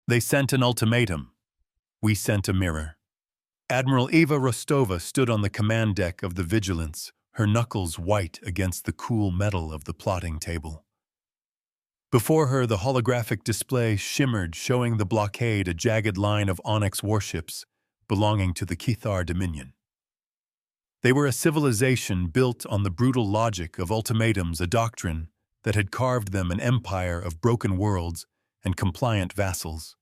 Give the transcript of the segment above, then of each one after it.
They sent an ultimatum. We sent a mirror. Admiral Eva Rostova stood on the command deck of the Vigilance, her knuckles white against the cool metal of the plotting table. Before her, the holographic display shimmered, showing the blockade a jagged line of onyx warships belonging to the Cathar Dominion. They were a civilization built on the brutal logic of ultimatums, a doctrine that had carved them an empire of broken worlds and compliant vassals.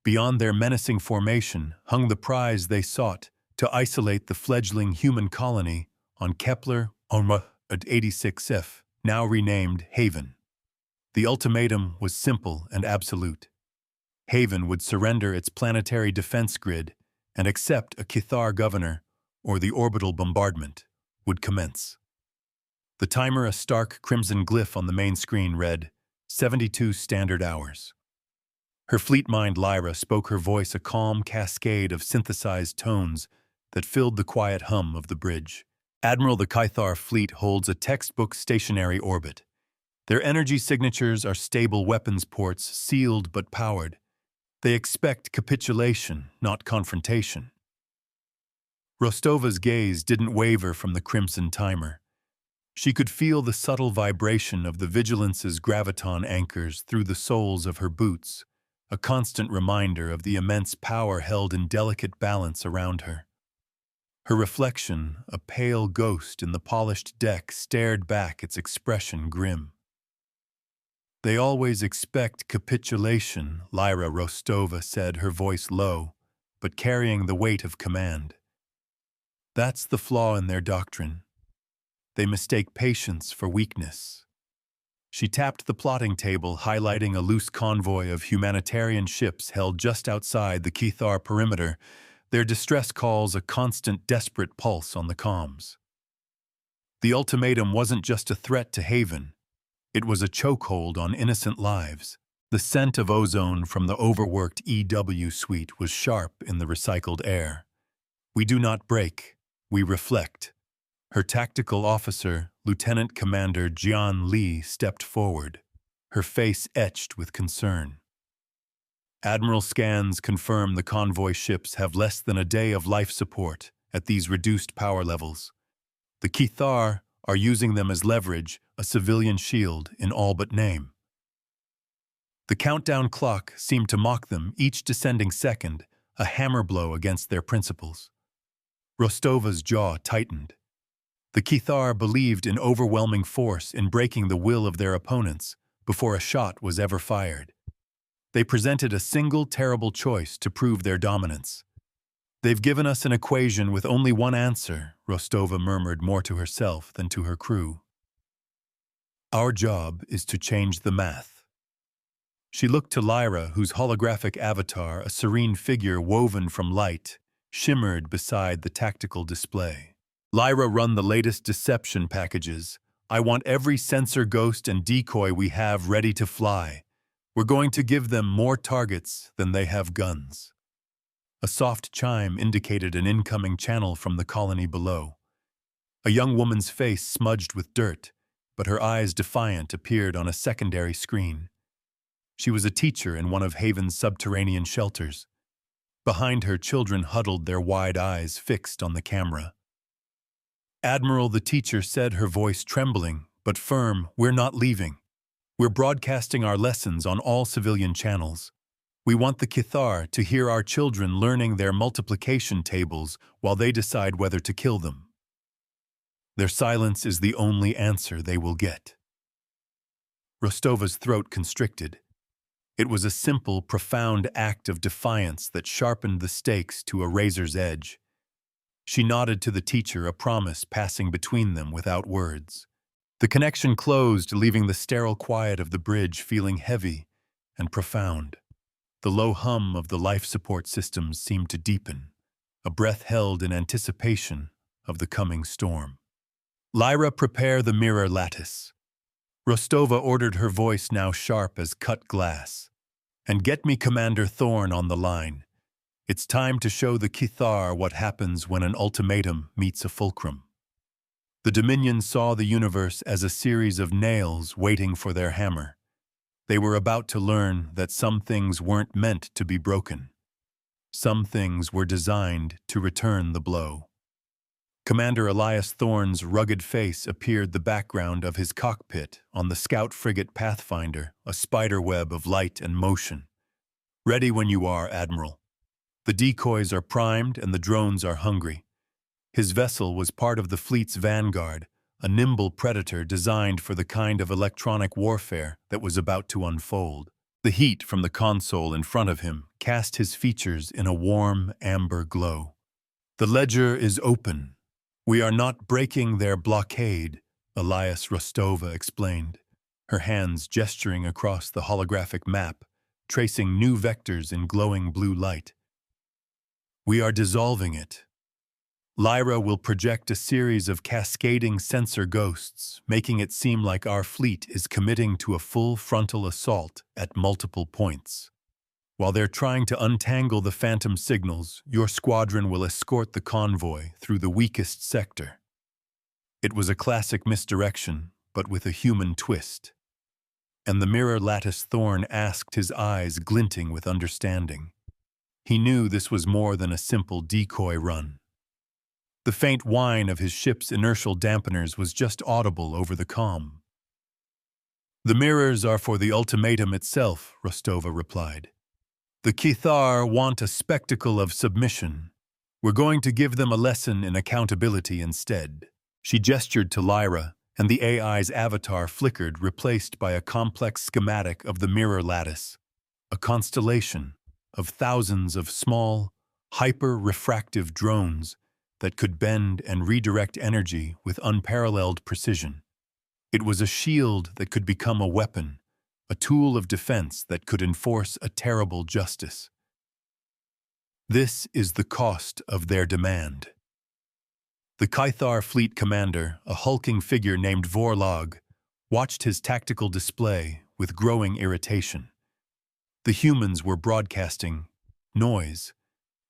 Beyond their menacing formation hung the prize they sought to isolate the fledgling human colony on Kepler at 86F, now renamed Haven. The ultimatum was simple and absolute. Haven would surrender its planetary defense grid and accept a Cathar governor, or the orbital bombardment would commence. The timer, a stark crimson glyph on the main screen, read 72 standard hours. Her fleet mind Lyra spoke, her voice a calm cascade of synthesized tones that filled the quiet hum of the bridge. Admiral, the Cathar fleet holds a textbook stationary orbit. Their energy signatures are stable weapons ports, sealed but powered. They expect capitulation, not confrontation. Rostova's gaze didn't waver from the crimson timer. She could feel the subtle vibration of the Vigilance's graviton anchors through the soles of her boots, a constant reminder of the immense power held in delicate balance around her. Her reflection, a pale ghost in the polished deck, stared back, its expression grim. They always expect capitulation, Lyra Rostova said, her voice low, but carrying the weight of command. That's the flaw in their doctrine. They mistake patience for weakness. She tapped the plotting table, highlighting a loose convoy of humanitarian ships held just outside the Cathar perimeter, their distress calls a constant, desperate pulse on the comms. The ultimatum wasn't just a threat to Haven. It was a chokehold on innocent lives. The scent of ozone from the overworked EW suite was sharp in the recycled air. We do not break, we reflect. Her tactical officer, Lieutenant Commander Jian Li, stepped forward, her face etched with concern. Admiral scans confirm the convoy ships have less than a day of life support at these reduced power levels. The Cathar are using them as leverage, a civilian shield in all but name. The countdown clock seemed to mock them, each descending second, a hammer blow against their principles. Rostova's jaw tightened. The Cathar believed in overwhelming force in breaking the will of their opponents before a shot was ever fired. They presented a single terrible choice to prove their dominance. They've given us an equation with only one answer, Rostova murmured, more to herself than to her crew. Our job is to change the math. She looked to Lyra, whose holographic avatar, a serene figure woven from light, shimmered beside the tactical display. Lyra, run the latest deception packages. I want every sensor, ghost, and decoy we have ready to fly. We're going to give them more targets than they have guns. A soft chime indicated an incoming channel from the colony below. A young woman's face smudged with dirt, but her eyes defiant appeared on a secondary screen. She was a teacher in one of Haven's subterranean shelters. Behind her, children huddled, their wide eyes fixed on the camera. Admiral, the teacher said, her voice trembling but firm, we're not leaving. We're broadcasting our lessons on all civilian channels. We want the Cathar to hear our children learning their multiplication tables while they decide whether to kill them. Their silence is the only answer they will get. Rostova's throat constricted. It was a simple, profound act of defiance that sharpened the stakes to a razor's edge. She nodded to the teacher, a promise passing between them without words. The connection closed, leaving the sterile quiet of the bridge feeling heavy and profound. The low hum of the life support systems seemed to deepen, a breath held in anticipation of the coming storm. Lyra, prepare the mirror lattice. Rostova ordered, her voice now sharp as cut glass. And get me Commander Thorne on the line. It's time to show the Cathar what happens when an ultimatum meets a fulcrum. The Dominion saw the universe as a series of nails waiting for their hammer. They were about to learn that some things weren't meant to be broken. Some things were designed to return the blow. Commander Elias Thorne's rugged face appeared the background of his cockpit on the scout frigate Pathfinder, a spider web of light and motion. "Ready when you are, Admiral. The decoys are primed and the drones are hungry." His vessel was part of the fleet's vanguard, a nimble predator designed for the kind of electronic warfare that was about to unfold. The heat from the console in front of him cast his features in a warm, amber glow. "The ledger is open. We are not breaking their blockade," Elias Rostova explained, her hands gesturing across the holographic map, tracing new vectors in glowing blue light. "We are dissolving it. Lyra will project a series of cascading sensor ghosts, making it seem like our fleet is committing to a full frontal assault at multiple points. While they're trying to untangle the phantom signals, your squadron will escort the convoy through the weakest sector." It was a classic misdirection, but with a human twist. And the mirror lattice Thorne asked, his eyes glinting with understanding. He knew this was more than a simple decoy run. The faint whine of his ship's inertial dampeners was just audible over the comm. "The mirrors are for the ultimatum itself," Rostova replied. "The Cathar want a spectacle of submission. We're going to give them a lesson in accountability instead." She gestured to Lyra, and the AI's avatar flickered, replaced by a complex schematic of the mirror lattice, a constellation of thousands of small, hyper-refractive drones that could bend and redirect energy with unparalleled precision. It was a shield that could become a weapon, a tool of defense that could enforce a terrible justice. This is the cost of their demand. The Cathar fleet commander, a hulking figure named Vorlog, watched his tactical display with growing irritation. The humans were broadcasting noise,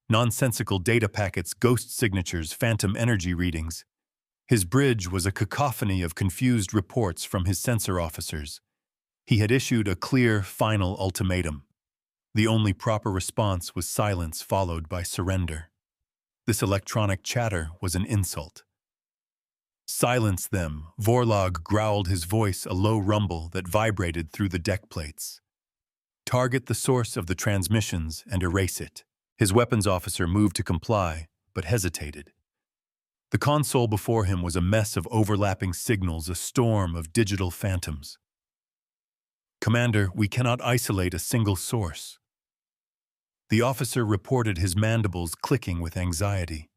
nonsensical data packets, ghost signatures, phantom energy readings. His bridge was a cacophony of confused reports from his sensor officers. He had issued a clear, final ultimatum. The only proper response was silence followed by surrender. This electronic chatter was an insult. "Silence them," Vorlog growled, his voice a low rumble that vibrated through the deck plates. "Target the source of the transmissions and erase it." His weapons officer moved to comply, but hesitated. The console before him was a mess of overlapping signals, a storm of digital phantoms. "Commander, we cannot isolate a single source." The officer reported, his mandibles clicking with anxiety.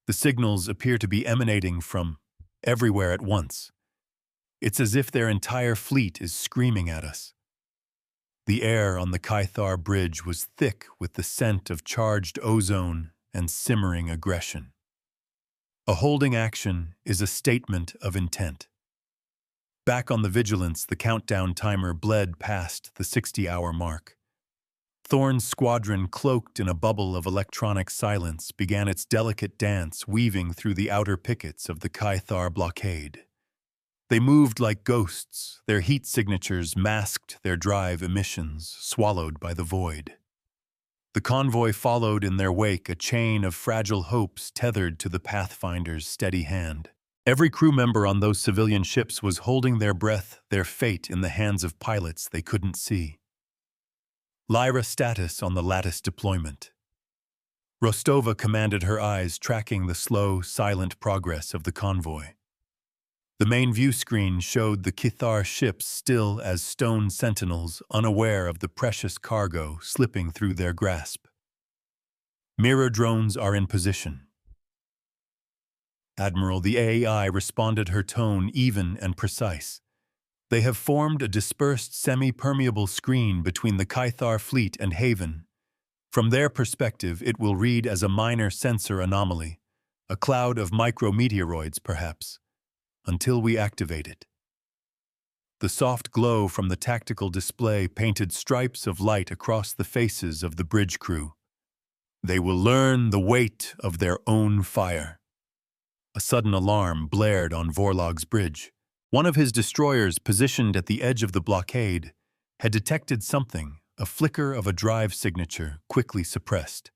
"The signals appear to be emanating from everywhere at once. It's as if their entire fleet is screaming at us." The air on the Cathar bridge was thick with the scent of charged ozone and simmering aggression. A holding action is a statement of intent. Back on the Vigilance, the countdown timer bled past the 60-hour mark. Thorne's squadron, cloaked in a bubble of electronic silence, began its delicate dance, weaving through the outer pickets of the Cathar blockade. They moved like ghosts, their heat signatures masked their drive emissions, swallowed by the void. The convoy followed in their wake, a chain of fragile hopes tethered to the Pathfinder's steady hand. Every crew member on those civilian ships was holding their breath, their fate in the hands of pilots they couldn't see. Lyra status on the lattice deployment. Rostova commanded, her eyes tracking the slow, silent progress of the convoy. The main view screen showed the Cathar ships still as stone sentinels, unaware of the precious cargo slipping through their grasp. "Mirror drones are in position." "Admiral," the AI responded, her tone even and precise. "They have formed a dispersed semi-permeable screen between the Cathar fleet and Haven. From their perspective, it will read as a minor sensor anomaly, a cloud of micrometeoroids perhaps, until we activate it." The soft glow from the tactical display painted stripes of light across the faces of the bridge crew. "They will learn the weight of their own fire." A sudden alarm blared on Vorlog's bridge. One of his destroyers, positioned at the edge of the blockade, had detected something, a flicker of a drive signature quickly suppressed.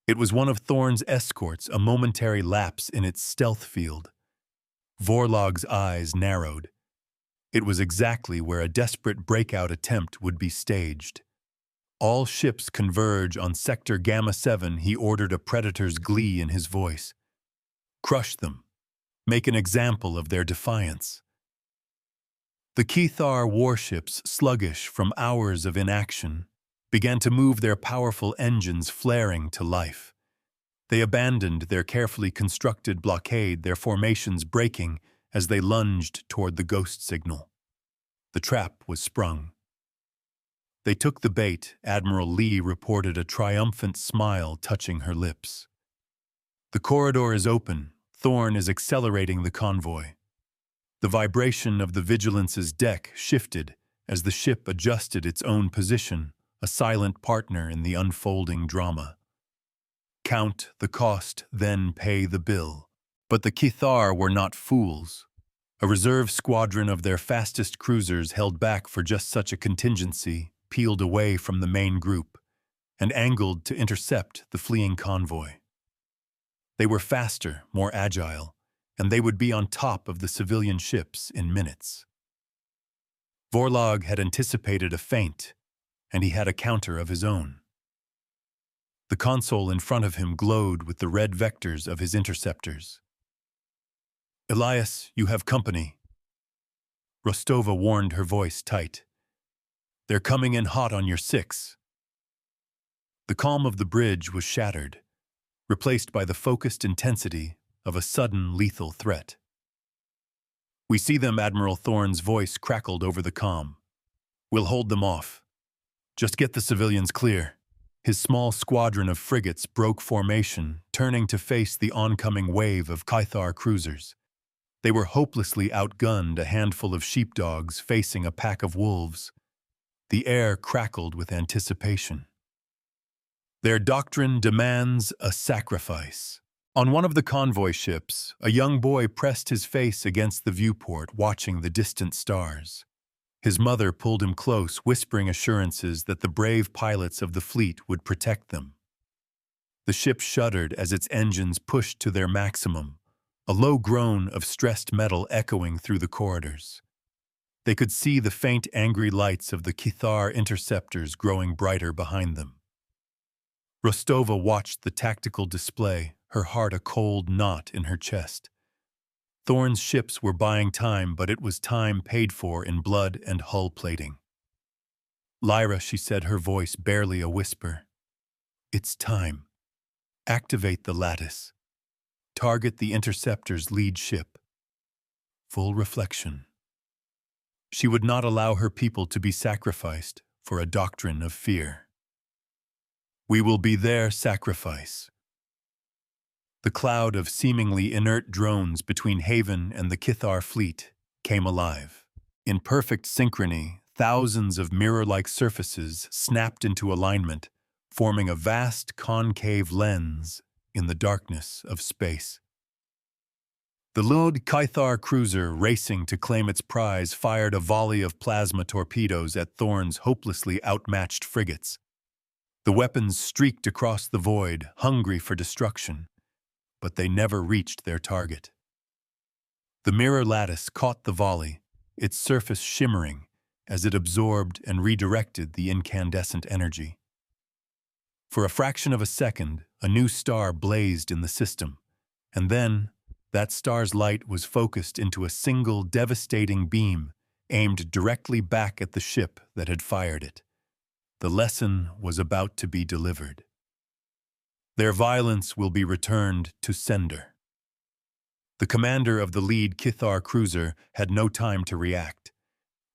It was one of Thorn's escorts, a momentary lapse in its stealth field. Vorlog's eyes narrowed. It was exactly where a desperate breakout attempt would be staged. All ships converge on Sector Gamma 7, he ordered, a predator's glee in his voice. Crush them. Make an example of their defiance. The Kethar warships, sluggish from hours of inaction, began to move their powerful engines flaring to life. They abandoned their carefully constructed blockade, their formations breaking as they lunged toward the ghost signal. The trap was sprung. They took the bait, Admiral Lee reported, a triumphant smile touching her lips. The corridor is open. Thorn is accelerating the convoy. The vibration of the Vigilance's deck shifted as the ship adjusted its own position, a silent partner in the unfolding drama. Count the cost, then pay the bill. But the Kethar were not fools. A reserve squadron of their fastest cruisers, held back for just such a contingency, peeled away from the main group and angled to intercept the fleeing convoy. They were faster, more agile, and they would be on top of the civilian ships in minutes. Vorlog had anticipated a feint, and he had a counter of his own. The console in front of him glowed with the red vectors of his interceptors. "Elias, you have company." Rostova warned, her voice tight. "They're coming in hot on your 6. The calm of the bridge was shattered, replaced by the focused intensity of a sudden lethal threat. "We see them," Admiral Thorn's voice crackled over the comm. "We'll hold them off. Just get the civilians clear." His small squadron of frigates broke formation, turning to face the oncoming wave of Kethar cruisers. They were hopelessly outgunned, a handful of sheepdogs facing a pack of wolves. The air crackled with anticipation. Their doctrine demands a sacrifice. On one of the convoy ships, a young boy pressed his face against the viewport, watching the distant stars. His mother pulled him close, whispering assurances that the brave pilots of the fleet would protect them. The ship shuddered as its engines pushed to their maximum, a low groan of stressed metal echoing through the corridors. They could see the faint, angry lights of the Kethar interceptors growing brighter behind them. Rostova watched the tactical display, her heart a cold knot in her chest. Thorn's ships were buying time, but it was time paid for in blood and hull plating. "Lyra," she said, her voice barely a whisper. "It's time. Activate the lattice. Target the interceptor's lead ship." Full reflection. She would not allow her people to be sacrificed for a doctrine of fear. "We will be their sacrifice." The cloud of seemingly inert drones between Haven and the Kethar fleet came alive. In perfect synchrony, thousands of mirror-like surfaces snapped into alignment, forming a vast concave lens in the darkness of space. The Lod Kethar cruiser, racing to claim its prize, fired a volley of plasma torpedoes at Thorn's hopelessly outmatched frigates. The weapons streaked across the void, hungry for destruction, but they never reached their target. The mirror lattice caught the volley, its surface shimmering as it absorbed and redirected the incandescent energy. For a fraction of a second, a new star blazed in the system, and then that star's light was focused into a single devastating beam aimed directly back at the ship that had fired it. The lesson was about to be delivered. Their violence will be returned to sender. The commander of the lead Kethar cruiser had no time to react.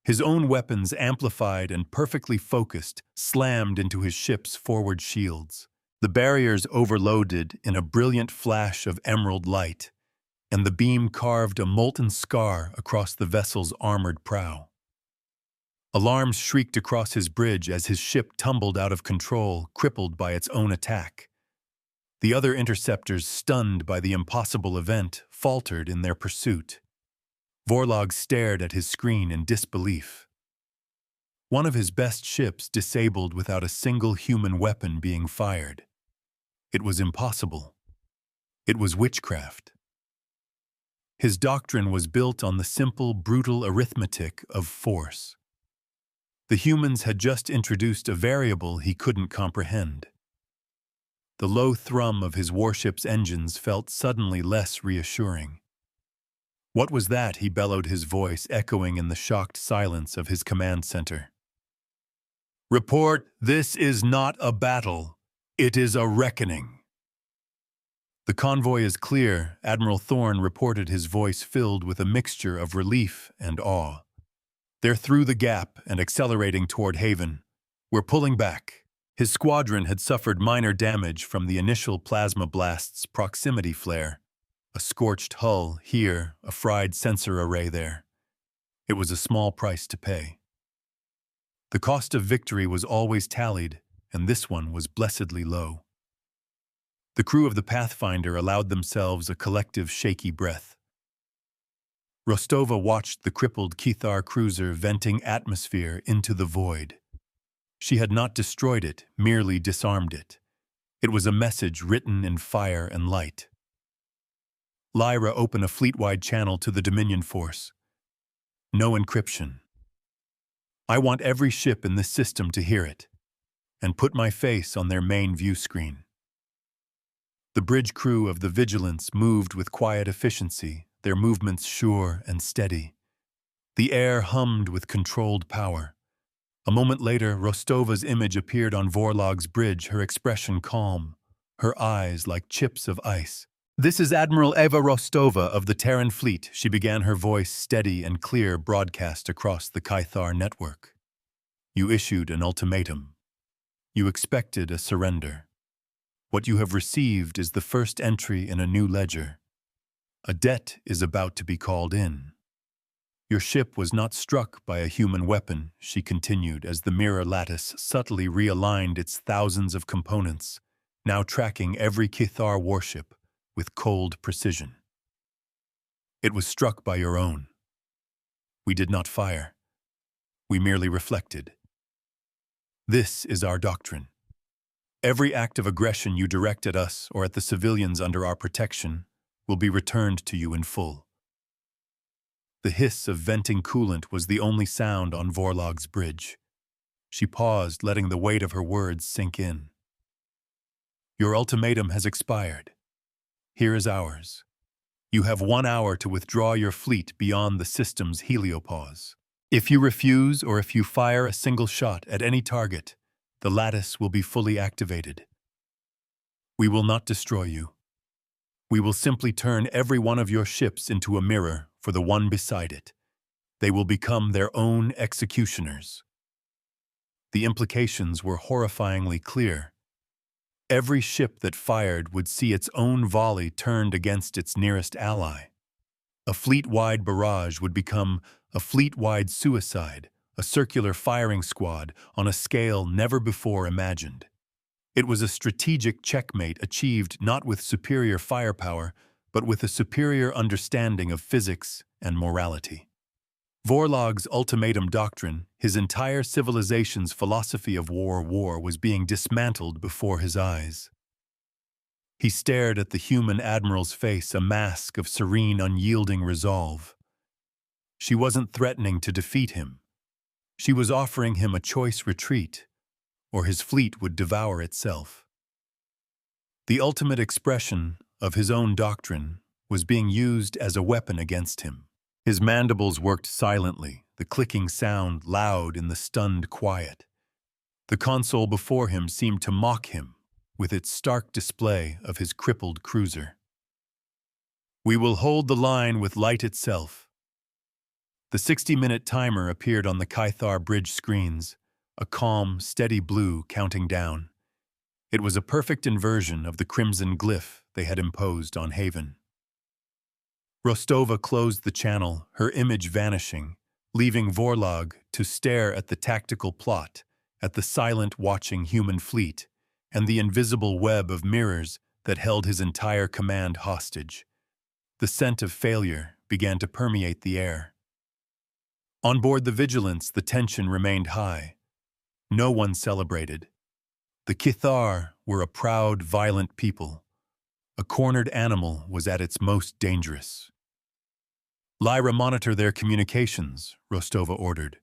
His own weapons, amplified and perfectly focused, slammed into his ship's forward shields. The barriers overloaded in a brilliant flash of emerald light, and the beam carved a molten scar across the vessel's armored prow. Alarms shrieked across his bridge as his ship tumbled out of control, crippled by its own attack. The other interceptors, stunned by the impossible event, faltered in their pursuit. Vorlog stared at his screen in disbelief. One of his best ships disabled without a single human weapon being fired. It was impossible. It was witchcraft. His doctrine was built on the simple, brutal arithmetic of force. The humans had just introduced a variable he couldn't comprehend. The low thrum of his warship's engines felt suddenly less reassuring. "What was that?" he bellowed, his voice echoing in the shocked silence of his command center. "Report, this is not a battle. It is a reckoning." "The convoy is clear," Admiral Thorne reported, his voice filled with a mixture of relief and awe. "They're through the gap and accelerating toward Haven. We're pulling back." His squadron had suffered minor damage from the initial plasma blast's proximity flare. A scorched hull here, a fried sensor array there. It was a small price to pay. The cost of victory was always tallied, and this one was blessedly low. The crew of the Pathfinder allowed themselves a collective shaky breath. Rostova watched the crippled Kithar cruiser venting atmosphere into the void. She had not destroyed it, merely disarmed it. It was a message written in fire and light. Lyra opened a fleet-wide channel to the Dominion force. "No encryption. I want every ship in this system to hear it, and put my face on their main view screen." The bridge crew of the Vigilance moved with quiet efficiency, their movements sure and steady. The air hummed with controlled power. A moment later, Rostova's image appeared on Vorlog's bridge, her expression calm, her eyes like chips of ice. "This is Admiral Eva Rostova of the Terran Fleet," she began, her voice steady and clear, broadcast across the Kythar network. "You issued an ultimatum. You expected a surrender. What you have received is the first entry in a new ledger. A debt is about to be called in. Your ship was not struck by a human weapon," she continued as the mirror lattice subtly realigned its thousands of components, now tracking every Kithar warship with cold precision. "It was struck by your own. We did not fire. We merely reflected. This is our doctrine. Every act of aggression you direct at us or at the civilians under our protection will be returned to you in full." The hiss of venting coolant was the only sound on Vorlog's bridge. She paused, letting the weight of her words sink in. "Your ultimatum has expired. Here is ours. You have 1 hour to withdraw your fleet beyond the system's heliopause. If you refuse or if you fire a single shot at any target, the lattice will be fully activated. We will not destroy you. We will simply turn every one of your ships into a mirror for the one beside it. They will become their own executioners." The implications were horrifyingly clear. Every ship that fired would see its own volley turned against its nearest ally. A fleet-wide barrage would become a fleet-wide suicide, a circular firing squad on a scale never before imagined. It was a strategic checkmate achieved not with superior firepower, but with a superior understanding of physics and morality. Vorlog's ultimatum doctrine, his entire civilization's philosophy of war, was being dismantled before his eyes. He stared at the human admiral's face, a mask of serene, unyielding resolve. She wasn't threatening to defeat him. She was offering him a choice retreat, or his fleet would devour itself. The ultimate expression of his own doctrine was being used as a weapon against him. His mandibles worked silently, the clicking sound loud in the stunned quiet. The console before him seemed to mock him with its stark display of his crippled cruiser. "We will hold the line with light itself." The 60-minute timer appeared on the Kythar bridge screens, a calm, steady blue counting down. It was a perfect inversion of the crimson glyph they had imposed on Haven. Rostova closed the channel, her image vanishing, leaving Vorlog to stare at the tactical plot, at the silent watching human fleet, and the invisible web of mirrors that held his entire command hostage. The scent of failure began to permeate the air. On board the Vigilance, the tension remained high. No one celebrated. The Kithar were a proud, violent people. A cornered animal was at its most dangerous. "Lyra, monitor their communications," Rostova ordered.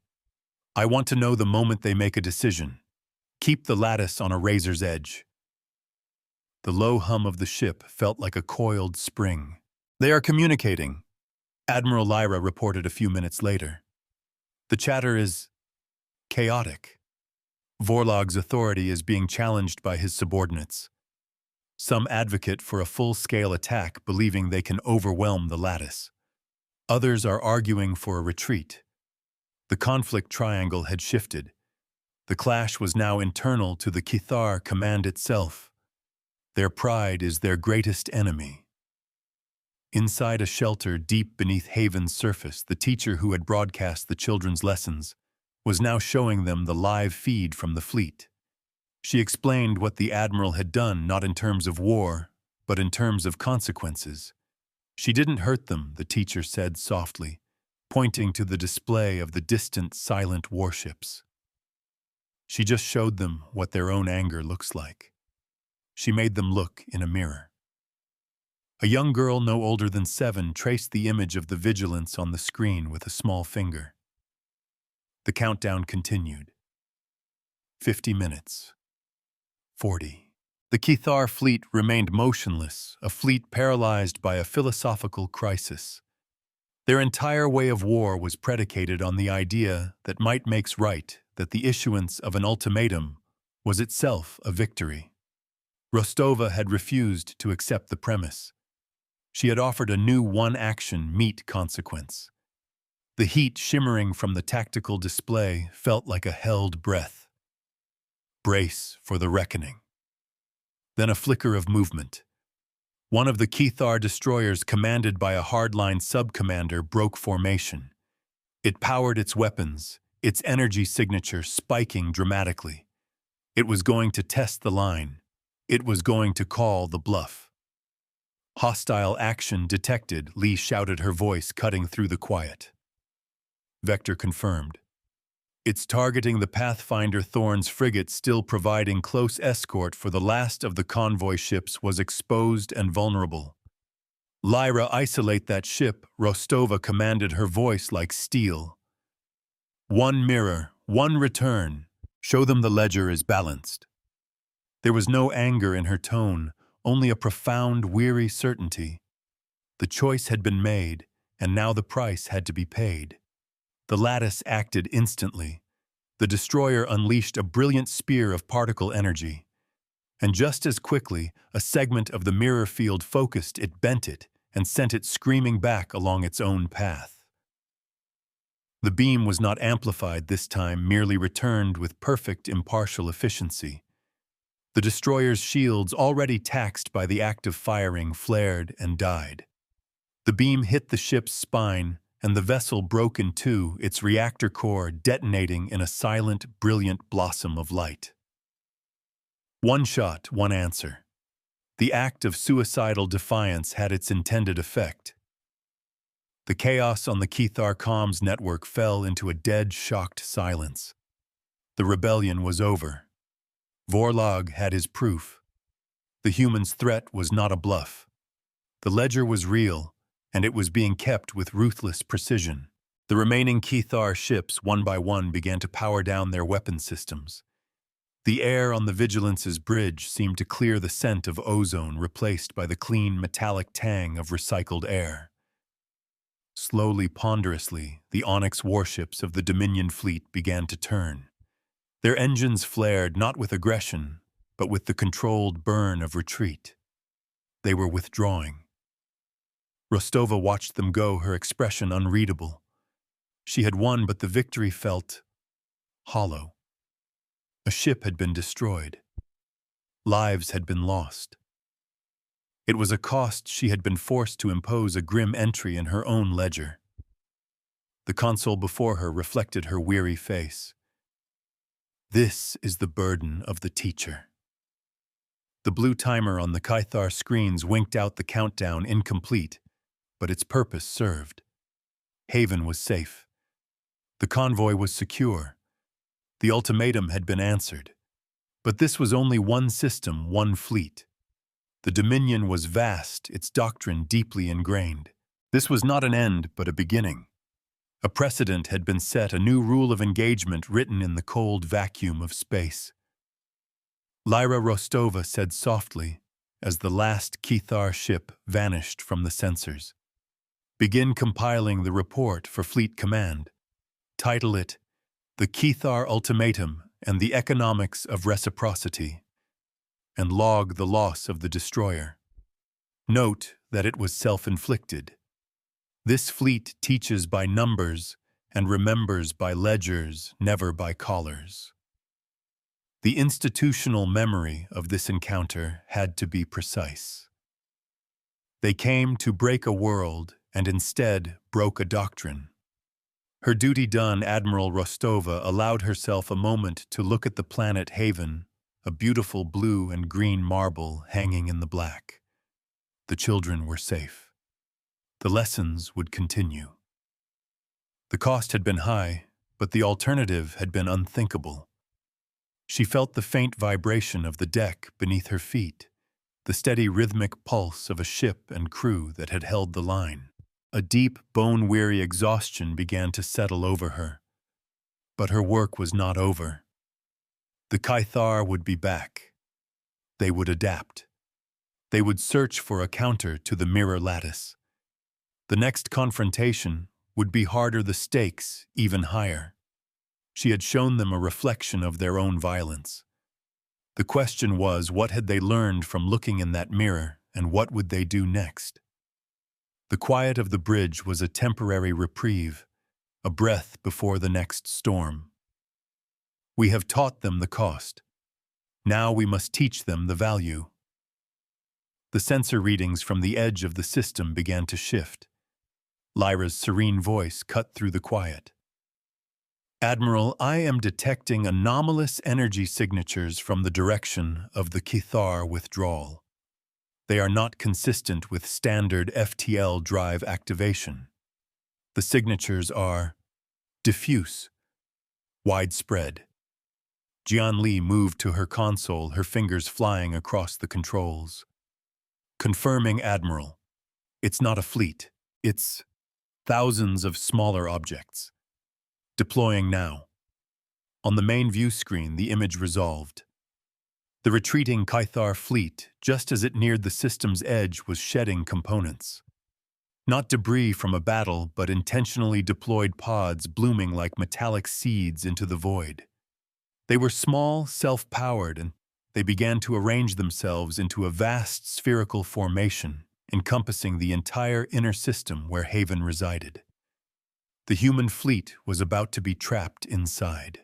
"I want to know the moment they make a decision. Keep the lattice on a razor's edge." The low hum of the ship felt like a coiled spring. "They are communicating," Admiral Lyra reported a few minutes later. "The chatter is chaotic. Vorlog's authority is being challenged by his subordinates. Some advocate for a full-scale attack, believing they can overwhelm the lattice. Others are arguing for a retreat. The conflict triangle had shifted. The clash was now internal to the Kithar command itself. Their pride is their greatest enemy. Inside a shelter deep beneath Haven's surface, the teacher who had broadcast the children's lessons was now showing them the live feed from the fleet. She explained what the Admiral had done, not in terms of war, but in terms of consequences. "She didn't hurt them," the teacher said softly, pointing to the display of the distant, silent warships. "She just showed them what their own anger looks like. She made them look in a mirror." A young girl no older than 7 traced the image of the Vigilance on the screen with a small finger. The countdown continued. 50 minutes. 40. The Kithar fleet remained motionless, a fleet paralyzed by a philosophical crisis. Their entire way of war was predicated on the idea that might makes right, that the issuance of an ultimatum was itself a victory. Rostova had refused to accept the premise. She had offered a new one-action meet consequence. The heat shimmering from the tactical display felt like a held breath. Brace for the reckoning. Then a flicker of movement. One of the Kithar destroyers, commanded by a hardline sub-commander, broke formation. It powered its weapons, its energy signature spiking dramatically. It was going to test the line. It was going to call the bluff. "Hostile action detected," Lee shouted, her voice cutting through the quiet. Vector confirmed. "It's targeting the Pathfinder Thorn's frigate, still providing close escort for the last of the convoy ships, was exposed and vulnerable." "Lyra, isolate that ship," Rostova commanded, her voice like steel. "One mirror, one return. Show them the ledger is balanced." There was no anger in her tone, only a profound, weary certainty. The choice had been made, and now the price had to be paid. The lattice acted instantly. The destroyer unleashed a brilliant spear of particle energy. And just as quickly, a segment of the mirror field focused it, bent it, and sent it screaming back along its own path. The beam was not amplified this time, merely returned with perfect impartial efficiency. The destroyer's shields, already taxed by the act of firing, flared and died. The beam hit the ship's spine, and the vessel broke in two, its reactor core detonating in a silent, brilliant blossom of light. One shot, one answer. The act of suicidal defiance had its intended effect. The chaos on the Kithar comms network fell into a dead, shocked silence. The rebellion was over. Vorlog had his proof. The humans' threat was not a bluff. The ledger was real, and it was being kept with ruthless precision. The remaining Kithar ships, one by one, began to power down their weapon systems. The air on the Vigilance's bridge seemed to clear, the scent of ozone replaced by the clean metallic tang of recycled air. Slowly, ponderously, the Onyx warships of the Dominion fleet began to turn. Their engines flared not with aggression, but with the controlled burn of retreat. They were withdrawing. Rostova watched them go, her expression unreadable. She had won, but the victory felt hollow. A ship had been destroyed. Lives had been lost. It was a cost she had been forced to impose, a grim entry in her own ledger. The console before her reflected her weary face. This is the burden of the teacher. The blue timer on the Kithar screens winked out the countdown, incomplete, but its purpose served. Haven was safe. The convoy was secure. The ultimatum had been answered. But this was only one system, one fleet. The Dominion was vast, its doctrine deeply ingrained. This was not an end, but a beginning. A precedent had been set, a new rule of engagement written in the cold vacuum of space. Lyra Rostova said softly, as the last Kethar ship vanished from the sensors. Begin compiling the report for Fleet Command. Title it, The Kethar Ultimatum and the Economics of Reciprocity, and log the loss of the destroyer. Note that it was self-inflicted. This fleet teaches by numbers and remembers by ledgers, never by collars. The institutional memory of this encounter had to be precise. They came to break a world and instead broke a doctrine. Her duty done, Admiral Rostova allowed herself a moment to look at the planet Haven, a beautiful blue and green marble hanging in the black. The children were safe. The lessons would continue. The cost had been high, but the alternative had been unthinkable. She felt the faint vibration of the deck beneath her feet, the steady rhythmic pulse of a ship and crew that had held the line. A deep, bone-weary exhaustion began to settle over her. But her work was not over. The Kethar would be back. They would adapt. They would search for a counter to the mirror lattice. The next confrontation would be harder, the stakes even higher. She had shown them a reflection of their own violence. The question was, what had they learned from looking in that mirror, and what would they do next? The quiet of the bridge was a temporary reprieve, a breath before the next storm. We have taught them the cost. Now we must teach them the value. The sensor readings from the edge of the system began to shift. Lyra's serene voice cut through the quiet. Admiral, I am detecting anomalous energy signatures from the direction of the Kethar withdrawal. They are not consistent with standard FTL drive activation. The signatures are diffuse, widespread. Jian Li moved to her console, her fingers flying across the controls. Confirming, Admiral. It's not a fleet. It's thousands of smaller objects. Deploying now. On the main view screen, the image resolved. The retreating Kethar fleet, just as it neared the system's edge, was shedding components. Not debris from a battle, but intentionally deployed pods blooming like metallic seeds into the void. They were small, self-powered, and they began to arrange themselves into a vast spherical formation, encompassing the entire inner system where Haven resided. The human fleet was about to be trapped inside.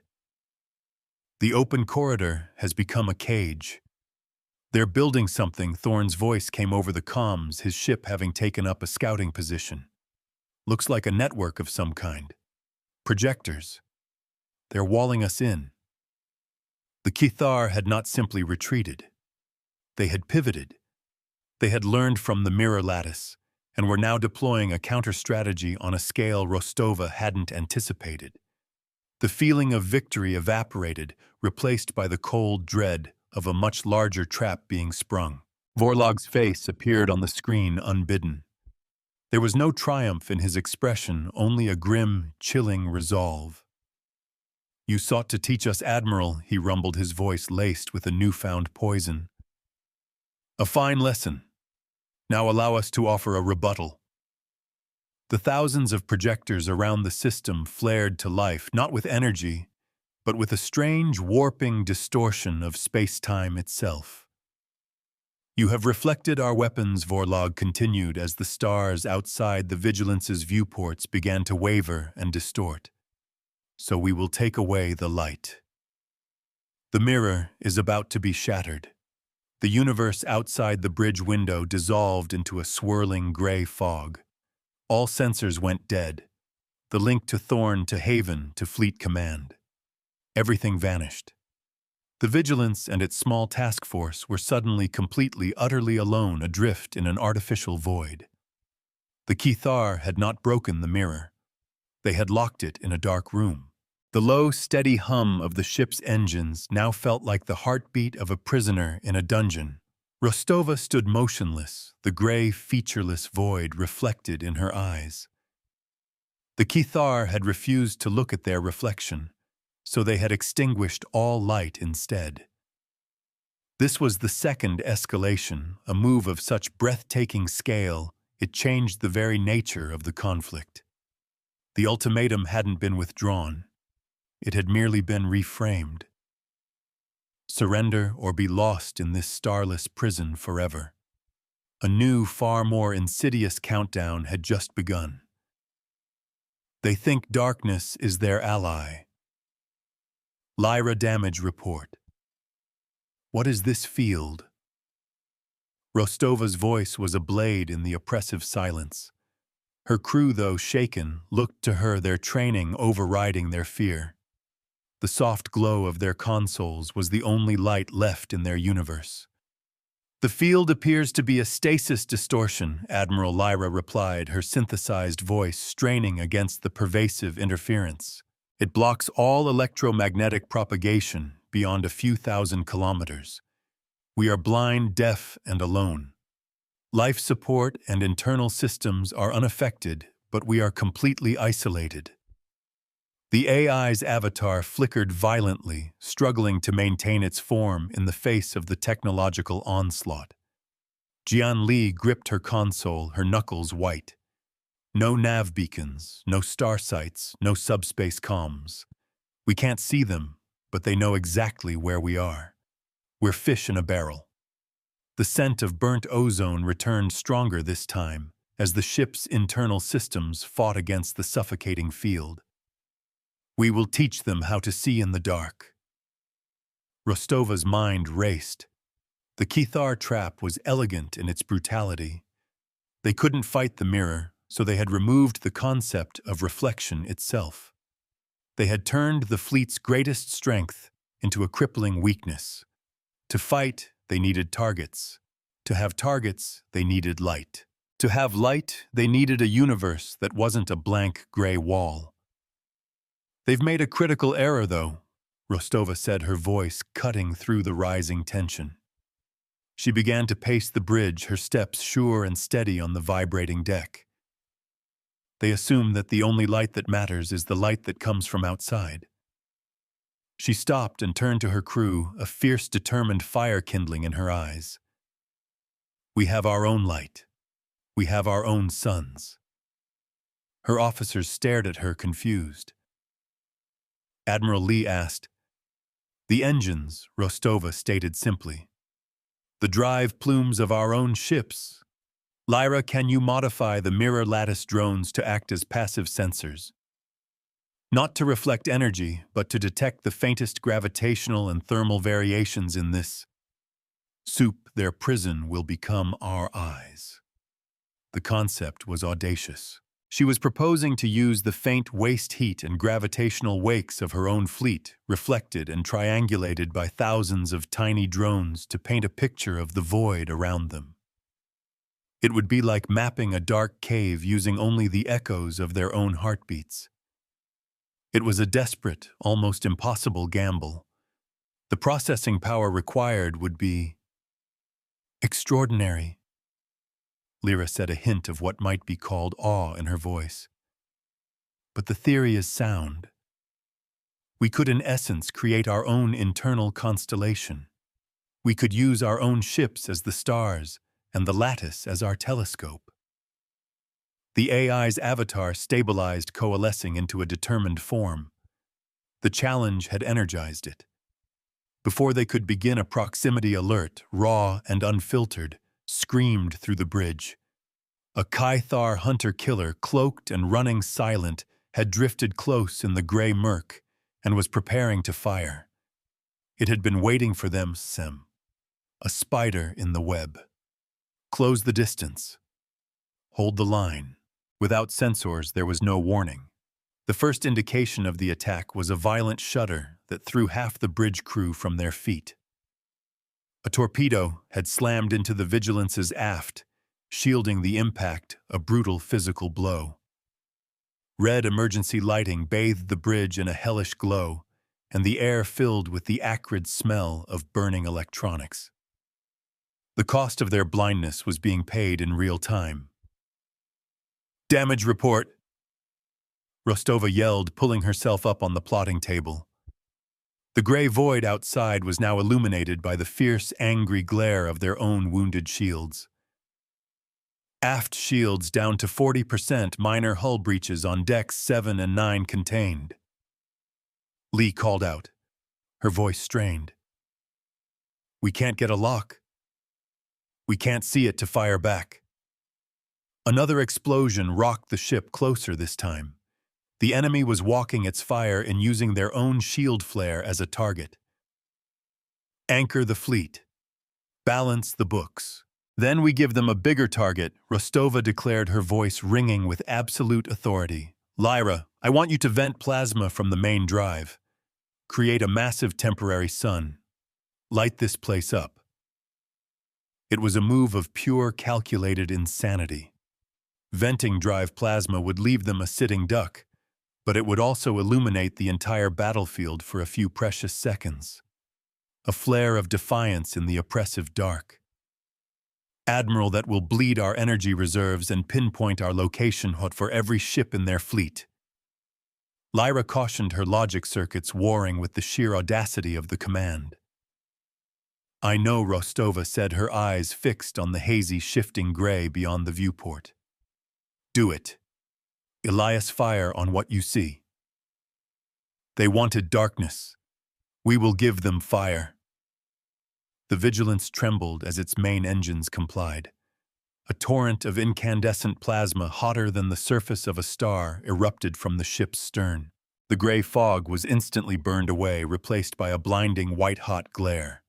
The open corridor has become a cage. They're building something, Thorne's voice came over the comms, his ship having taken up a scouting position. Looks like a network of some kind. Projectors. They're walling us in. The Kethar had not simply retreated. They had pivoted. They had learned from the mirror lattice, and were now deploying a counter-strategy on a scale Rostova hadn't anticipated. The feeling of victory evaporated, replaced by the cold dread of a much larger trap being sprung. Vorlog's face appeared on the screen unbidden. There was no triumph in his expression, only a grim, chilling resolve. You sought to teach us, Admiral, he rumbled, his voice laced with a newfound poison. A fine lesson. Now allow us to offer a rebuttal. The thousands of projectors around the system flared to life, not with energy, but with a strange, warping distortion of space-time itself. You have reflected our weapons, Vorlog continued as the stars outside the Vigilance's viewports began to waver and distort. So we will take away the light. The mirror is about to be shattered. The universe outside the bridge window dissolved into a swirling gray fog. All sensors went dead. The link to Thorne, to Haven, to Fleet Command. Everything vanished. The Vigilance and its small task force were suddenly completely, utterly alone, adrift in an artificial void. The Kethar had not broken the mirror. They had locked it in a dark room. The low, steady hum of the ship's engines now felt like the heartbeat of a prisoner in a dungeon. Rostova stood motionless, the gray, featureless void reflected in her eyes. The Kithar had refused to look at their reflection, so they had extinguished all light instead. This was the second escalation, a move of such breathtaking scale, it changed the very nature of the conflict. The ultimatum hadn't been withdrawn. It had merely been reframed. Surrender or be lost in this starless prison forever. A new, far more insidious countdown had just begun. They think darkness is their ally. Lyra damage report. What is this field? Rostova's voice was a blade in the oppressive silence. Her crew, though shaken, looked to her, their training overriding their fear. The soft glow of their consoles was the only light left in their universe. The field appears to be a stasis distortion, Admiral Lyra replied, her synthesized voice straining against the pervasive interference. It blocks all electromagnetic propagation beyond a few thousand kilometers. We are blind, deaf, and alone. Life support and internal systems are unaffected, but we are completely isolated. The AI's avatar flickered violently, struggling to maintain its form in the face of the technological onslaught. Jian Li gripped her console, her knuckles white. No nav beacons, no star sites, no subspace comms. We can't see them, but they know exactly where we are. We're fish in a barrel. The scent of burnt ozone returned stronger this time, as the ship's internal systems fought against the suffocating field. We will teach them how to see in the dark. Rostova's mind raced. The Kithar trap was elegant in its brutality. They couldn't fight the mirror, so they had removed the concept of reflection itself. They had turned the fleet's greatest strength into a crippling weakness. To fight, they needed targets. To have targets, they needed light. To have light, they needed a universe that wasn't a blank gray wall. They've made a critical error, though, Rostova said, her voice cutting through the rising tension. She began to pace the bridge, her steps sure and steady on the vibrating deck. They assume that the only light that matters is the light that comes from outside. She stopped and turned to her crew, a fierce, determined fire kindling in her eyes. We have our own light. We have our own suns. Her officers stared at her, confused. Admiral Li asked. The engines, Rostova stated simply. The drive plumes of our own ships. Lyra, can you modify the mirror lattice drones to act as passive sensors? Not to reflect energy, but to detect the faintest gravitational and thermal variations in this soup. Their prison will become our eyes. The concept was audacious. She was proposing to use the faint waste heat and gravitational wakes of her own fleet, reflected and triangulated by thousands of tiny drones, to paint a picture of the void around them. It would be like mapping a dark cave using only the echoes of their own heartbeats. It was a desperate, almost impossible gamble. The processing power required would be extraordinary. Lyra said, a hint of what might be called awe in her voice. But the theory is sound. We could in essence create our own internal constellation. We could use our own ships as the stars and the lattice as our telescope. The AI's avatar stabilized, coalescing into a determined form. The challenge had energized it. Before they could begin, a proximity alert, raw and unfiltered, screamed through the bridge. A Kithar hunter-killer, cloaked and running silent, had drifted close in the gray murk and was preparing to fire. It had been waiting for them, a spider in the web. Close the distance. Hold the line. Without sensors, there was no warning. The first indication of the attack was a violent shudder that threw half the bridge crew from their feet. A torpedo had slammed into the Vigilance's aft, shielding the impact, a brutal physical blow. Red emergency lighting bathed the bridge in a hellish glow, and the air filled with the acrid smell of burning electronics. The cost of their blindness was being paid in real time. "Damage report!" Rostova yelled, pulling herself up on the plotting table. The gray void outside was now illuminated by the fierce, angry glare of their own wounded shields. "Aft shields down to 40%, minor hull breaches on decks 7 and 9 contained." Lee called out, her voice strained. "We can't get a lock. We can't see it to fire back." Another explosion rocked the ship closer this time. The enemy was walking its fire and using their own shield flare as a target. "Anchor the fleet. Balance the books. Then we give them a bigger target," Rostova declared, her voice ringing with absolute authority. "Lyra, I want you to vent plasma from the main drive. Create a massive temporary sun. Light this place up." It was a move of pure calculated insanity. Venting drive plasma would leave them a sitting duck, but it would also illuminate the entire battlefield for a few precious seconds. A flare of defiance in the oppressive dark. "Admiral, that will bleed our energy reserves and pinpoint our location hot for every ship in their fleet." Lyra cautioned, her logic circuits warring with the sheer audacity of the command. "I know," Rostova said, her eyes fixed on the hazy, shifting gray beyond the viewport. "Do it. Elias, fire on what you see." "They wanted darkness. We will give them fire." The Vigilance trembled as its main engines complied. A torrent of incandescent plasma, hotter than the surface of a star, erupted from the ship's stern. The gray fog was instantly burned away, replaced by a blinding white-hot glare.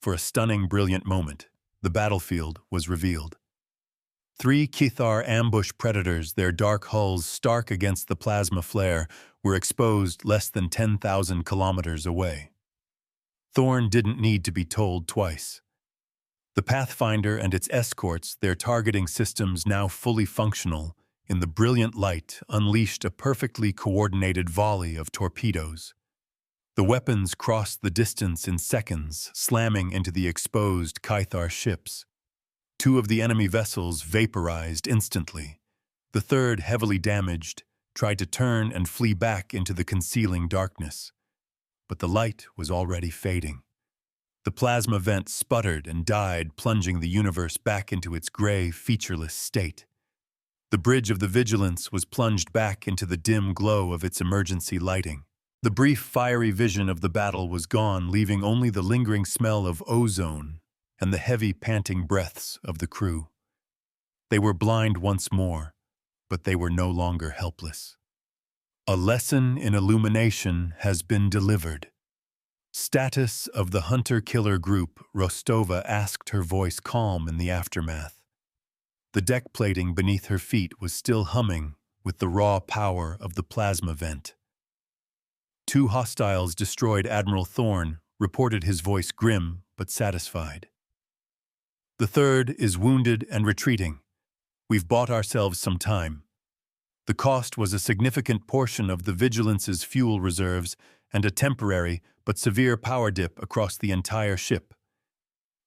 For a stunning, brilliant moment, the battlefield was revealed. 3 Kithar ambush predators, their dark hulls stark against the plasma flare, were exposed less than 10,000 kilometers away. Thorn didn't need to be told twice. The Pathfinder and its escorts, their targeting systems now fully functional, in the brilliant light unleashed a perfectly coordinated volley of torpedoes. The weapons crossed the distance in seconds, slamming into the exposed Kythar ships. 2 of the enemy vessels vaporized instantly. The third, heavily damaged, tried to turn and flee back into the concealing darkness. But the light was already fading. The plasma vent sputtered and died, plunging the universe back into its gray, featureless state. The bridge of the Vigilance was plunged back into the dim glow of its emergency lighting. The brief, fiery vision of the battle was gone, leaving only the lingering smell of ozone and the heavy, panting breaths of the crew. They were blind once more, but they were no longer helpless. A lesson in illumination has been delivered. "Status of the hunter-killer group," Rostova asked, her voice calm in the aftermath. The deck plating beneath her feet was still humming with the raw power of the plasma vent. 2 hostiles destroyed, Admiral Thorn reported, his voice grim but satisfied. "The third is wounded and retreating. We've bought ourselves some time. The cost was a significant portion of the Vigilance's fuel reserves and a temporary but severe power dip across the entire ship.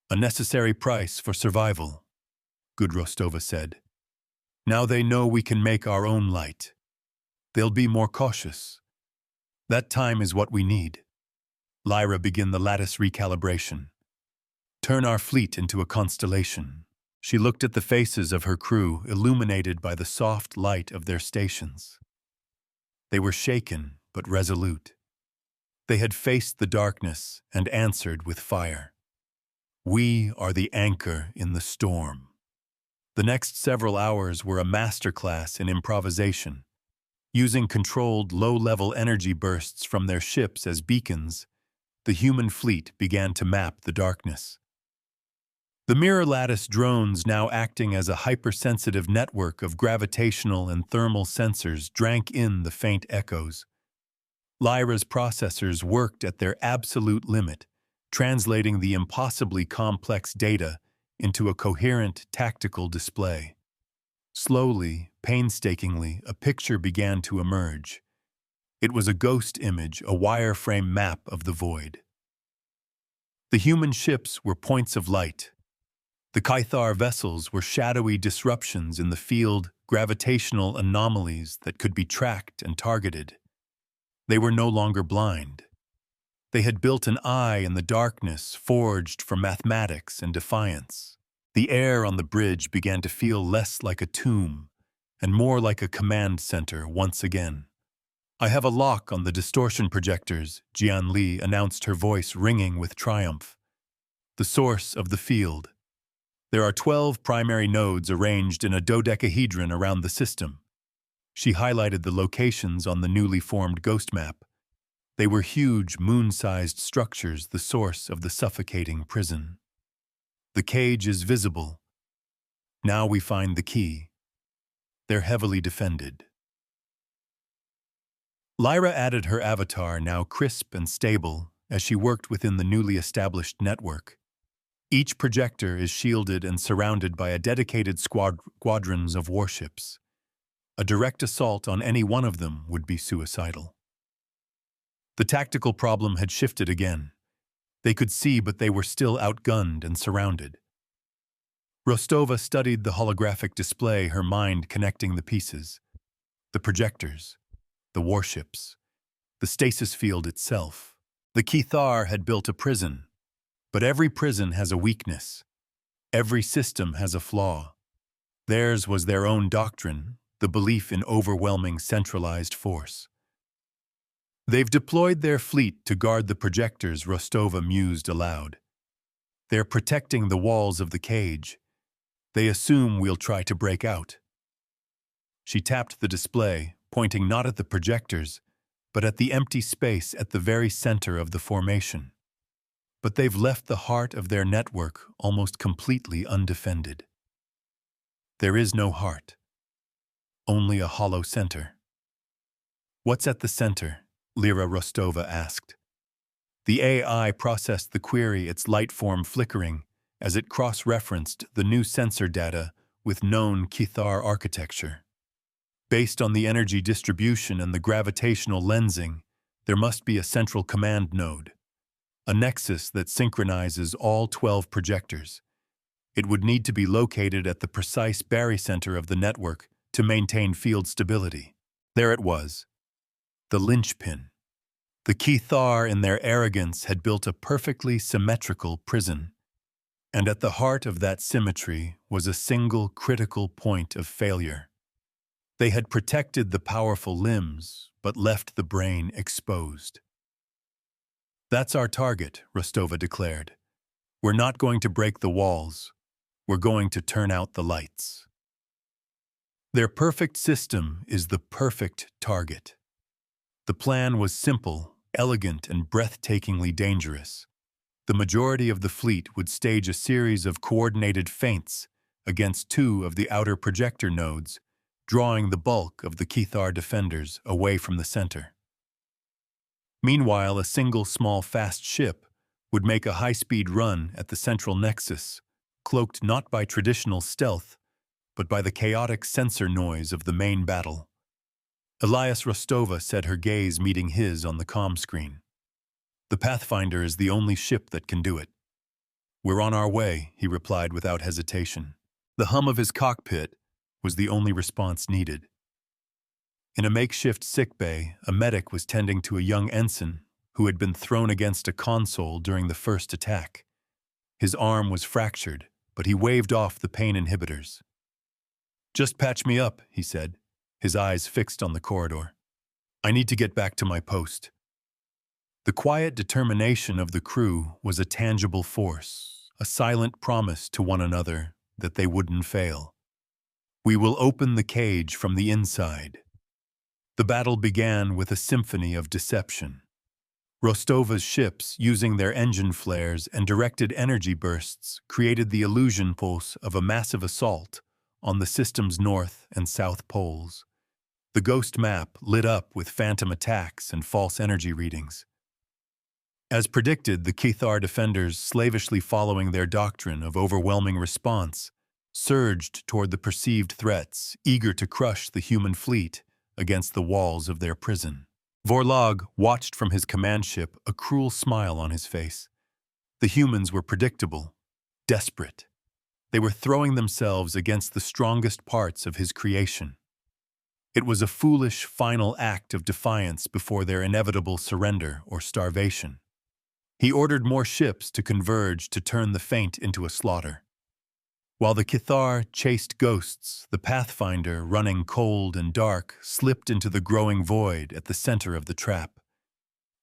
A necessary price for survival," Good Rostova said. "Now they know we can make our own light. They'll be more cautious. That time is what we need. Lyra, begin the lattice recalibration. Turn our fleet into a constellation." She looked at the faces of her crew, illuminated by the soft light of their stations. They were shaken but resolute. They had faced the darkness and answered with fire. "We are the anchor in the storm." The next several hours were a masterclass in improvisation. Using controlled, low-level energy bursts from their ships as beacons, the human fleet began to map the darkness. The mirror lattice drones, now acting as a hypersensitive network of gravitational and thermal sensors, drank in the faint echoes. Lyra's processors worked at their absolute limit, translating the impossibly complex data into a coherent, tactical display. Slowly, painstakingly, a picture began to emerge. It was a ghost image, a wireframe map of the void. The human ships were points of light. The Caithar vessels were shadowy disruptions in the field, gravitational anomalies that could be tracked and targeted. They were no longer blind. They had built an eye in the darkness, forged for mathematics and defiance. The air on the bridge began to feel less like a tomb and more like a command center once again. "I have a lock on the distortion projectors," Jian Li announced, her voice ringing with triumph. "The source of the field. There are 12 primary nodes arranged in a dodecahedron around the system." She highlighted the locations on the newly formed ghost map. They were huge, moon-sized structures, the source of the suffocating prison. "The cage is visible. Now we find the key. They're heavily defended." Lyra added her avatar, now crisp and stable, as she worked within the newly established network. Each projector is shielded and surrounded by a dedicated squadrons of warships. A direct assault on any one of them would be suicidal. The tactical problem had shifted again. They could see, but they were still outgunned and surrounded. Rostova studied the holographic display, her mind connecting the pieces. The projectors, the warships, the stasis field itself. The Caithar had built a prison, but every prison has a weakness. Every system has a flaw. Theirs was their own doctrine, the belief in overwhelming centralized force. "They've deployed their fleet to guard the projectors," Rostova mused aloud. "They're protecting the walls of the cage. They assume we'll try to break out." She tapped the display, pointing not at the projectors, but at the empty space at the very center of the formation. But they've left the heart of their network almost completely undefended. There is no heart, only a hollow center. "What's at the center?" Lyra Rostova asked. The AI processed the query, its light form flickering, as it cross-referenced the new sensor data with known Caithar architecture. Based on the energy distribution and the gravitational lensing, there must be a central command node, a nexus that synchronizes all 12 projectors. It would need to be located at the precise barycenter of the network to maintain field stability. There it was, the linchpin. The Caithar, in their arrogance, had built a perfectly symmetrical prison. And at the heart of that symmetry was a single critical point of failure. They had protected the powerful limbs, but left the brain exposed. "That's our target," Rostova declared. "We're not going to break the walls. We're going to turn out the lights." Their perfect system is the perfect target. The plan was simple, elegant, and breathtakingly dangerous. The majority of the fleet would stage a series of coordinated feints against 2 of the outer projector nodes, drawing the bulk of the Caithar defenders away from the center. Meanwhile, a single small fast ship would make a high-speed run at the central nexus, cloaked not by traditional stealth, but by the chaotic sensor noise of the main battle. Elias Rostova said, her gaze meeting his on the comm screen. "The Pathfinder is the only ship that can do it." "We're on our way," he replied without hesitation. The hum of his cockpit was the only response needed. In a makeshift sickbay, a medic was tending to a young ensign who had been thrown against a console during the first attack. His arm was fractured, but he waved off the pain inhibitors. "Just patch me up," he said, his eyes fixed on the corridor. "I need to get back to my post." The quiet determination of the crew was a tangible force, a silent promise to one another that they wouldn't fail. "We will open the cage from the inside." The battle began with a symphony of deception. Rostova's ships, using their engine flares and directed energy bursts, created the illusion pulse of a massive assault on the system's north and south poles. The ghost map lit up with phantom attacks and false energy readings. As predicted, the Caithar defenders, slavishly following their doctrine of overwhelming response, surged toward the perceived threats, eager to crush the human fleet against the walls of their prison. Vorlog watched from his command ship, a cruel smile on his face. The humans were predictable, desperate. They were throwing themselves against the strongest parts of his creation. It was a foolish final act of defiance before their inevitable surrender or starvation. He ordered more ships to converge to turn the feint into a slaughter. While the Kithar chased ghosts, the Pathfinder, running cold and dark, slipped into the growing void at the center of the trap.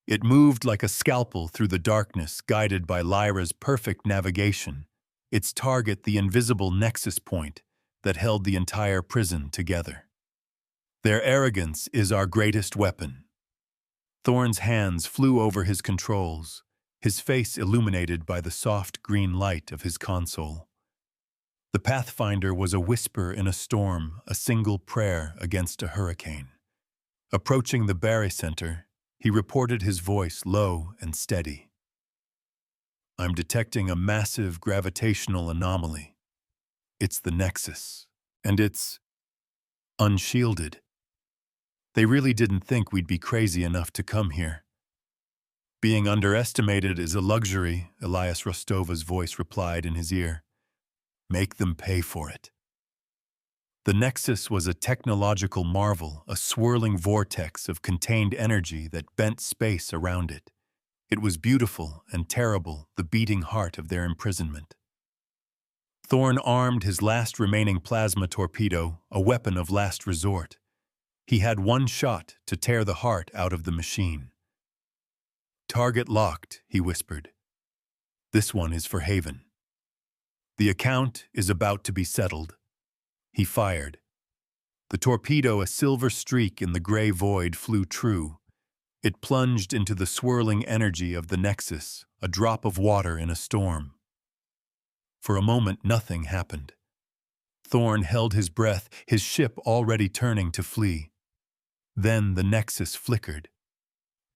It moved like a scalpel through the darkness, guided by Lyra's perfect navigation, its target the invisible nexus point that held the entire prison together. Their arrogance is our greatest weapon. Thorn's hands flew over his controls, his face illuminated by the soft green light of his console. The Pathfinder was a whisper in a storm, a single prayer against a hurricane. Approaching the barycenter, he reported, his voice low and steady. "I'm detecting a massive gravitational anomaly. It's the Nexus, and it's unshielded. They really didn't think we'd be crazy enough to come here." "Being underestimated is a luxury," Elias Rostova's voice replied in his ear. "Make them pay for it." The Nexus was a technological marvel, a swirling vortex of contained energy that bent space around it. It was beautiful and terrible, the beating heart of their imprisonment. Thorn armed his last remaining plasma torpedo, a weapon of last resort. He had one shot to tear the heart out of the machine. "Target locked," he whispered. "This one is for Haven. The account is about to be settled." He fired. The torpedo, a silver streak in the gray void, flew true. It plunged into the swirling energy of the Nexus, a drop of water in a storm. For a moment, nothing happened. Thorn held his breath, his ship already turning to flee. Then the Nexus flickered.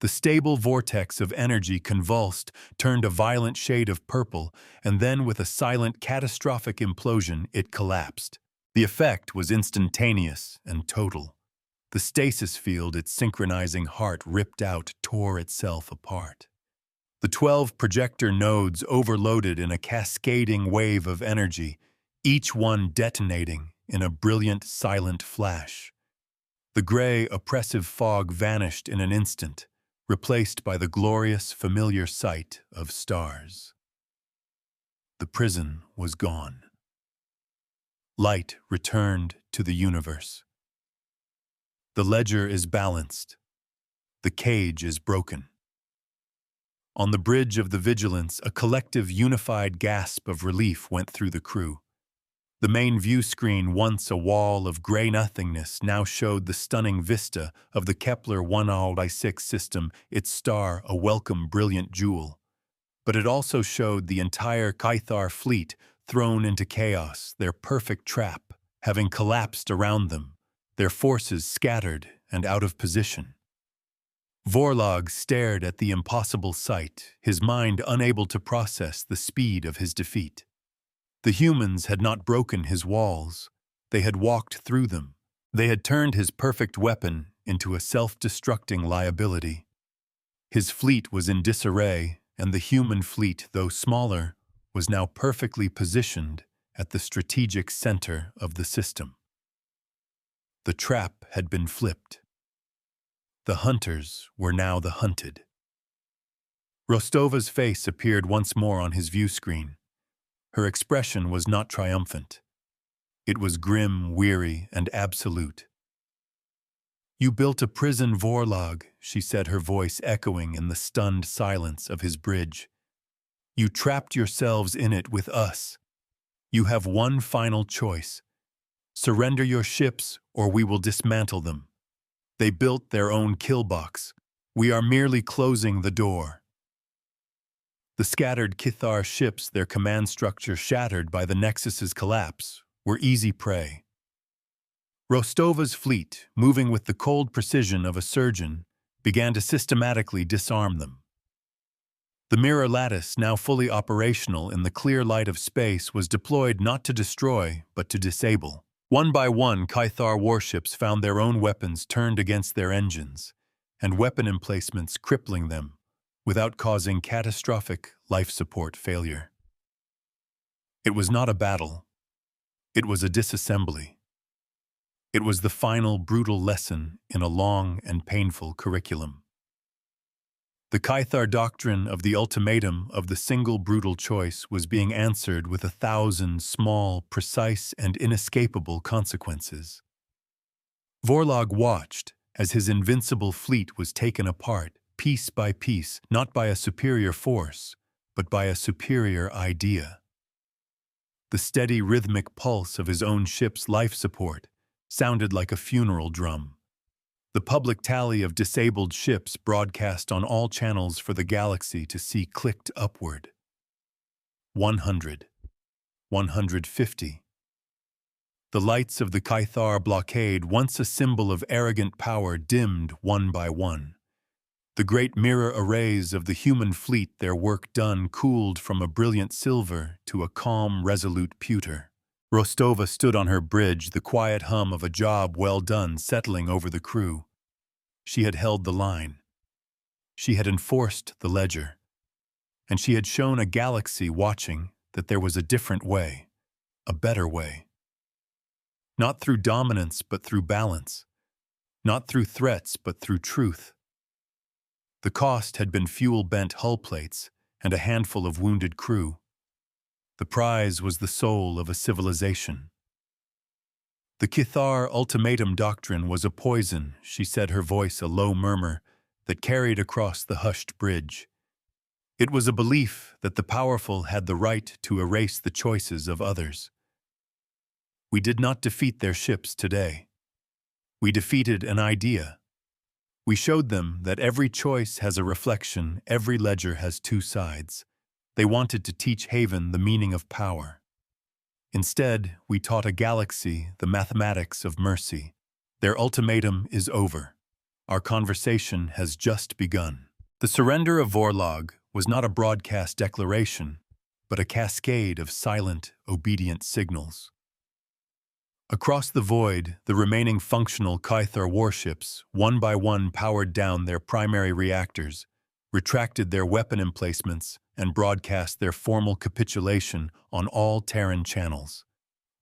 The stable vortex of energy convulsed, turned a violent shade of purple, and then with a silent, catastrophic implosion, it collapsed. The effect was instantaneous and total. The stasis field its synchronizing heart ripped out tore itself apart. The 12 projector nodes overloaded in a cascading wave of energy, each one detonating in a brilliant, silent flash. The gray, oppressive fog vanished in an instant, replaced by the glorious, familiar sight of stars. The prison was gone. Light returned to the universe. The ledger is balanced. The cage is broken. On the bridge of the Vigilance, a collective, unified gasp of relief went through the crew. The main view screen, once a wall of gray nothingness, now showed the stunning vista of the Kepler 1/6 system, its star a welcome, brilliant jewel. But it also showed the entire Kythar fleet thrown into chaos, their perfect trap having collapsed around them, their forces scattered and out of position. Vorlog stared at the impossible sight, his mind unable to process the speed of his defeat. The humans had not broken his walls. They had walked through them. They had turned his perfect weapon into a self-destructing liability. His fleet was in disarray, and the human fleet, though smaller, was now perfectly positioned at the strategic center of the system. The trap had been flipped. The hunters were now the hunted. Rostova's face appeared once more on his view screen. Her expression was not triumphant. It was grim, weary, and absolute. "You built a prison, Vorlog," she said, her voice echoing in the stunned silence of his bridge. "You trapped yourselves in it with us. You have one final choice. Surrender your ships, or we will dismantle them. They built their own kill box. We are merely closing the door." The scattered Kithar ships, their command structure shattered by the Nexus's collapse, were easy prey. Rostova's fleet, moving with the cold precision of a surgeon, began to systematically disarm them. The mirror lattice, now fully operational in the clear light of space, was deployed not to destroy, but to disable. One by one, Caithar warships found their own weapons turned against their engines, and weapon emplacements crippling them, without causing catastrophic life support failure. It was not a battle. It was a disassembly. It was the final brutal lesson in a long and painful curriculum. The Caithar doctrine of the ultimatum of the single brutal choice was being answered with 1,000 small, precise, and inescapable consequences. Vorlog watched as his invincible fleet was taken apart, piece by piece, not by a superior force, but by a superior idea. The steady rhythmic pulse of his own ship's life support sounded like a funeral drum. The public tally of disabled ships broadcast on all channels for the galaxy to see clicked upward. 100. 150. The lights of the Caithar blockade, once a symbol of arrogant power, dimmed one by one. The great mirror arrays of the human fleet, their work done, cooled from a brilliant silver to a calm, resolute pewter. Rostova stood on her bridge, the quiet hum of a job well done settling over the crew. She had held the line. She had enforced the ledger. And she had shown a galaxy watching that there was a different way, a better way. Not through dominance, but through balance. Not through threats, but through truth. The cost had been fuel-bent hull plates and a handful of wounded crew. The prize was the soul of a civilization. The Caithar ultimatum doctrine was a poison, she said, her voice a low murmur that carried across the hushed bridge. It was a belief that the powerful had the right to erase the choices of others. We did not defeat their ships today. We defeated an idea. We showed them that every choice has a reflection, every ledger has two sides. They wanted to teach Haven the meaning of power. Instead, we taught a galaxy the mathematics of mercy. Their ultimatum is over. Our conversation has just begun. The surrender of Vorlog was not a broadcast declaration, but a cascade of silent, obedient signals. Across the void, the remaining functional Caithar warships, one by one, powered down their primary reactors, retracted their weapon emplacements, and broadcast their formal capitulation on all Terran channels.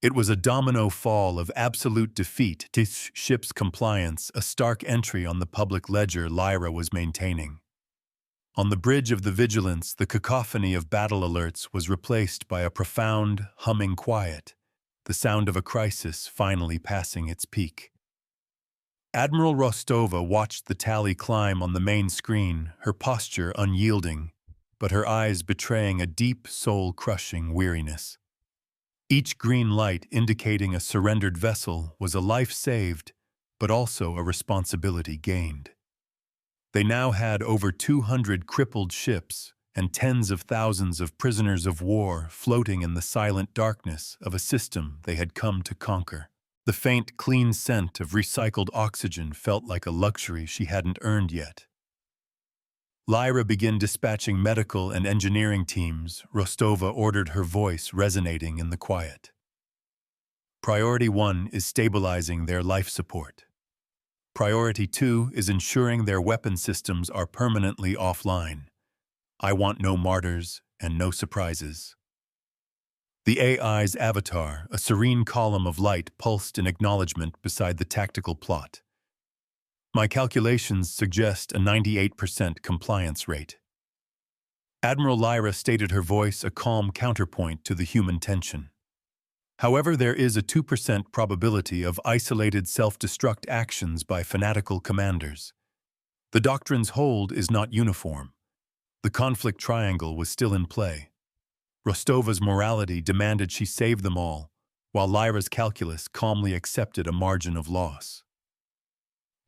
It was a domino fall of absolute defeat to ship's compliance, a stark entry on the public ledger Lyra was maintaining. On the bridge of the Vigilance, the cacophony of battle alerts was replaced by a profound, humming quiet, the sound of a crisis finally passing its peak. Admiral Rostova watched the tally climb on the main screen, her posture unyielding, but her eyes betraying a deep, soul-crushing weariness. Each green light indicating a surrendered vessel was a life saved, but also a responsibility gained. They now had over 200 crippled ships and tens of thousands of prisoners of war floating in the silent darkness of a system they had come to conquer. The faint, clean scent of recycled oxygen felt like a luxury she hadn't earned yet. Lyra began dispatching medical and engineering teams, Rostova ordered, her voice resonating in the quiet. Priority 1 is stabilizing their life support. Priority 2 is ensuring their weapon systems are permanently offline. I want no martyrs and no surprises. The AI's avatar, a serene column of light, pulsed in acknowledgement beside the tactical plot. My calculations suggest a 98% compliance rate. Admiral Lyra stated, her voice a calm counterpoint to the human tension. However, there is a 2% probability of isolated self-destruct actions by fanatical commanders. The doctrine's hold is not uniform. The conflict triangle was still in play. Rostova's morality demanded she save them all, while Lyra's calculus calmly accepted a margin of loss.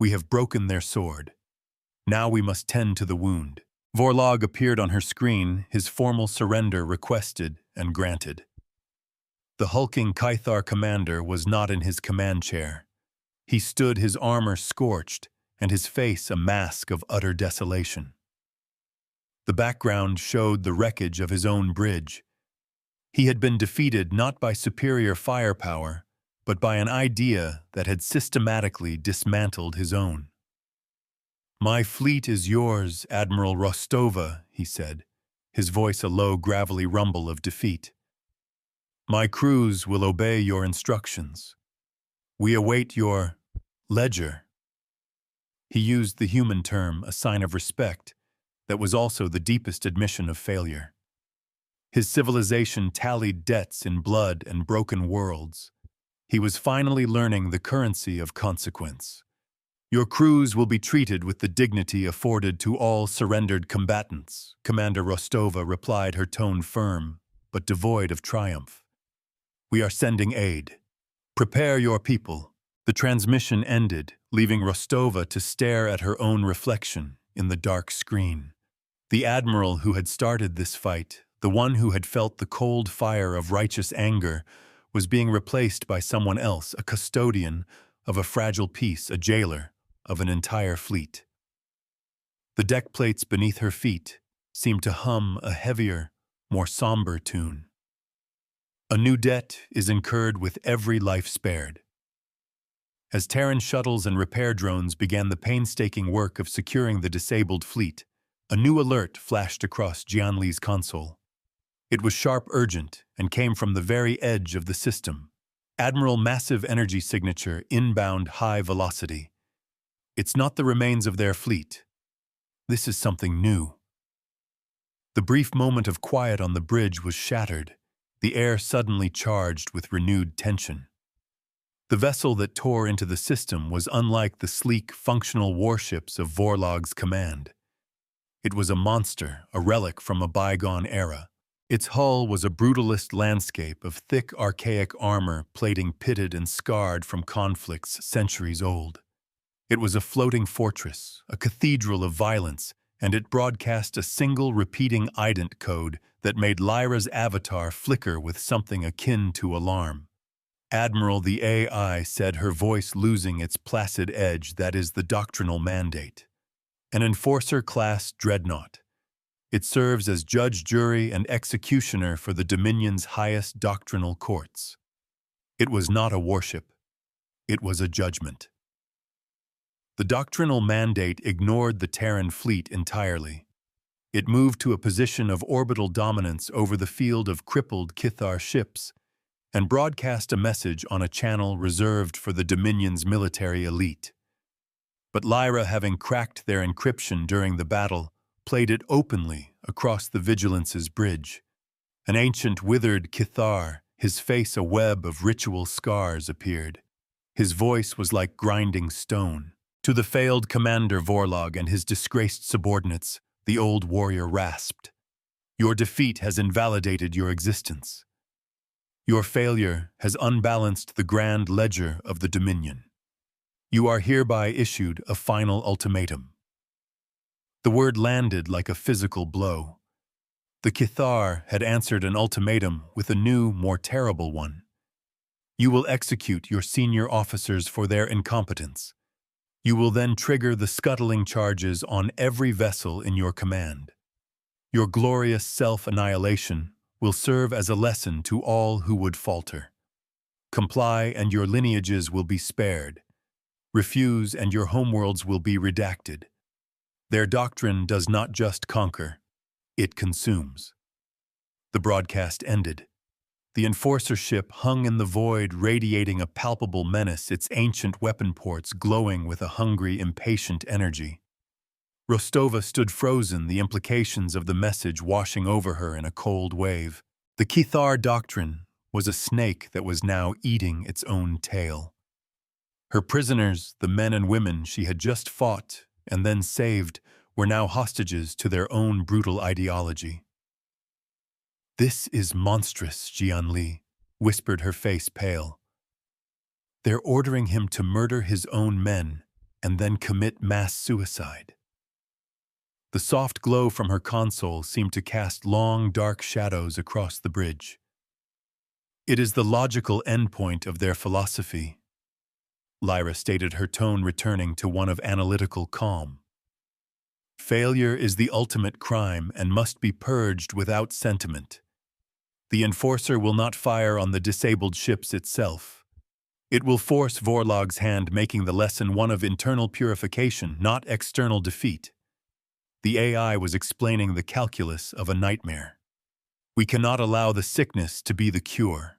We have broken their sword. Now we must tend to the wound. Vorlog appeared on her screen, his formal surrender requested and granted. The hulking Caithar commander was not in his command chair. He stood, his armor scorched, and his face a mask of utter desolation. The background showed the wreckage of his own bridge. He had been defeated not by superior firepower, but by an idea that had systematically dismantled his own. "My fleet is yours, Admiral Rostova," he said, his voice a low, gravelly rumble of defeat. "My crews will obey your instructions. We await your ledger." He used the human term, a sign of respect, that was also the deepest admission of failure. His civilization tallied debts in blood and broken worlds. He was finally learning the currency of consequence. "Your crews will be treated with the dignity afforded to all surrendered combatants," Commander Rostova replied, her tone firm, but devoid of triumph. "We are sending aid. Prepare your people." The transmission ended, leaving Rostova to stare at her own reflection in the dark screen. The admiral who had started this fight, the one who had felt the cold fire of righteous anger, was being replaced by someone else, a custodian of a fragile peace, a jailer of an entire fleet. The deck plates beneath her feet seemed to hum a heavier, more somber tune. "A new debt is incurred with every life spared." As Terran shuttles and repair drones began the painstaking work of securing the disabled fleet, a new alert flashed across Jianli's console. It was sharp, urgent, and came from the very edge of the system. "Admiral, massive energy signature, inbound high velocity." "It's not the remains of their fleet. This is something new." The brief moment of quiet on the bridge was shattered, the air suddenly charged with renewed tension. The vessel that tore into the system was unlike the sleek, functional warships of Vorlog's command. It was a monster, a relic from a bygone era. Its hull was a brutalist landscape of thick, archaic armor, plating pitted and scarred from conflicts centuries old. It was a floating fortress, a cathedral of violence, and it broadcast a single repeating ident code that made Lyra's avatar flicker with something akin to alarm. "Admiral," the AI said, her voice losing its placid edge, "that is the doctrinal mandate. An enforcer-class dreadnought. It serves as judge, jury, and executioner for the Dominion's highest doctrinal courts." It was not a warship. It was a judgment. The doctrinal mandate ignored the Terran fleet entirely. It moved to a position of orbital dominance over the field of crippled Kithar ships and broadcast a message on a channel reserved for the Dominion's military elite. But Lyra, having cracked their encryption during the battle, played it openly across the Vigilance's bridge. An ancient, withered Kithar, his face a web of ritual scars, appeared. His voice was like grinding stone. "To the failed Commander Vorlog and his disgraced subordinates," the old warrior rasped, "your defeat has invalidated your existence. Your failure has unbalanced the grand ledger of the Dominion. You are hereby issued a final ultimatum." The word landed like a physical blow. The Kithar had answered an ultimatum with a new, more terrible one. "You will execute your senior officers for their incompetence. You will then trigger the scuttling charges on every vessel in your command. Your glorious self-annihilation will serve as a lesson to all who would falter. Comply and your lineages will be spared. Refuse and your homeworlds will be redacted. Their doctrine does not just conquer, it consumes." The broadcast ended. The enforcer ship hung in the void, radiating a palpable menace, its ancient weapon ports glowing with a hungry, impatient energy. Rostova stood frozen, the implications of the message washing over her in a cold wave. The Kithar doctrine was a snake that was now eating its own tail. Her prisoners, the men and women she had just fought and then saved, were now hostages to their own brutal ideology. "This is monstrous," Jianli whispered, her face pale. "They're ordering him to murder his own men and then commit mass suicide." The soft glow from her console seemed to cast long, dark shadows across the bridge. "It is the logical endpoint of their philosophy," Lyra stated, her tone returning to one of analytical calm. Failure is the ultimate crime and must be purged without sentiment. The enforcer will not fire on the disabled ships itself. It will force Vorlog's hand, making the lesson one of internal purification, not external defeat. The AI was explaining the calculus of a nightmare. We cannot allow the sickness to be the cure.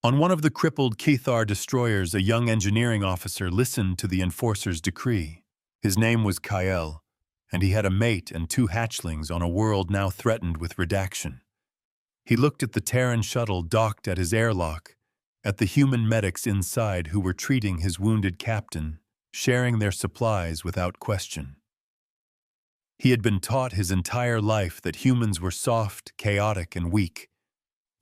On one of the crippled Kethar destroyers, a young engineering officer listened to the enforcer's decree. His name was Kael, and he had a mate and 2 hatchlings on a world now threatened with redaction. He looked at the Terran shuttle docked at his airlock, at the human medics inside who were treating his wounded captain, sharing their supplies without question. He had been taught his entire life that humans were soft, chaotic, and weak.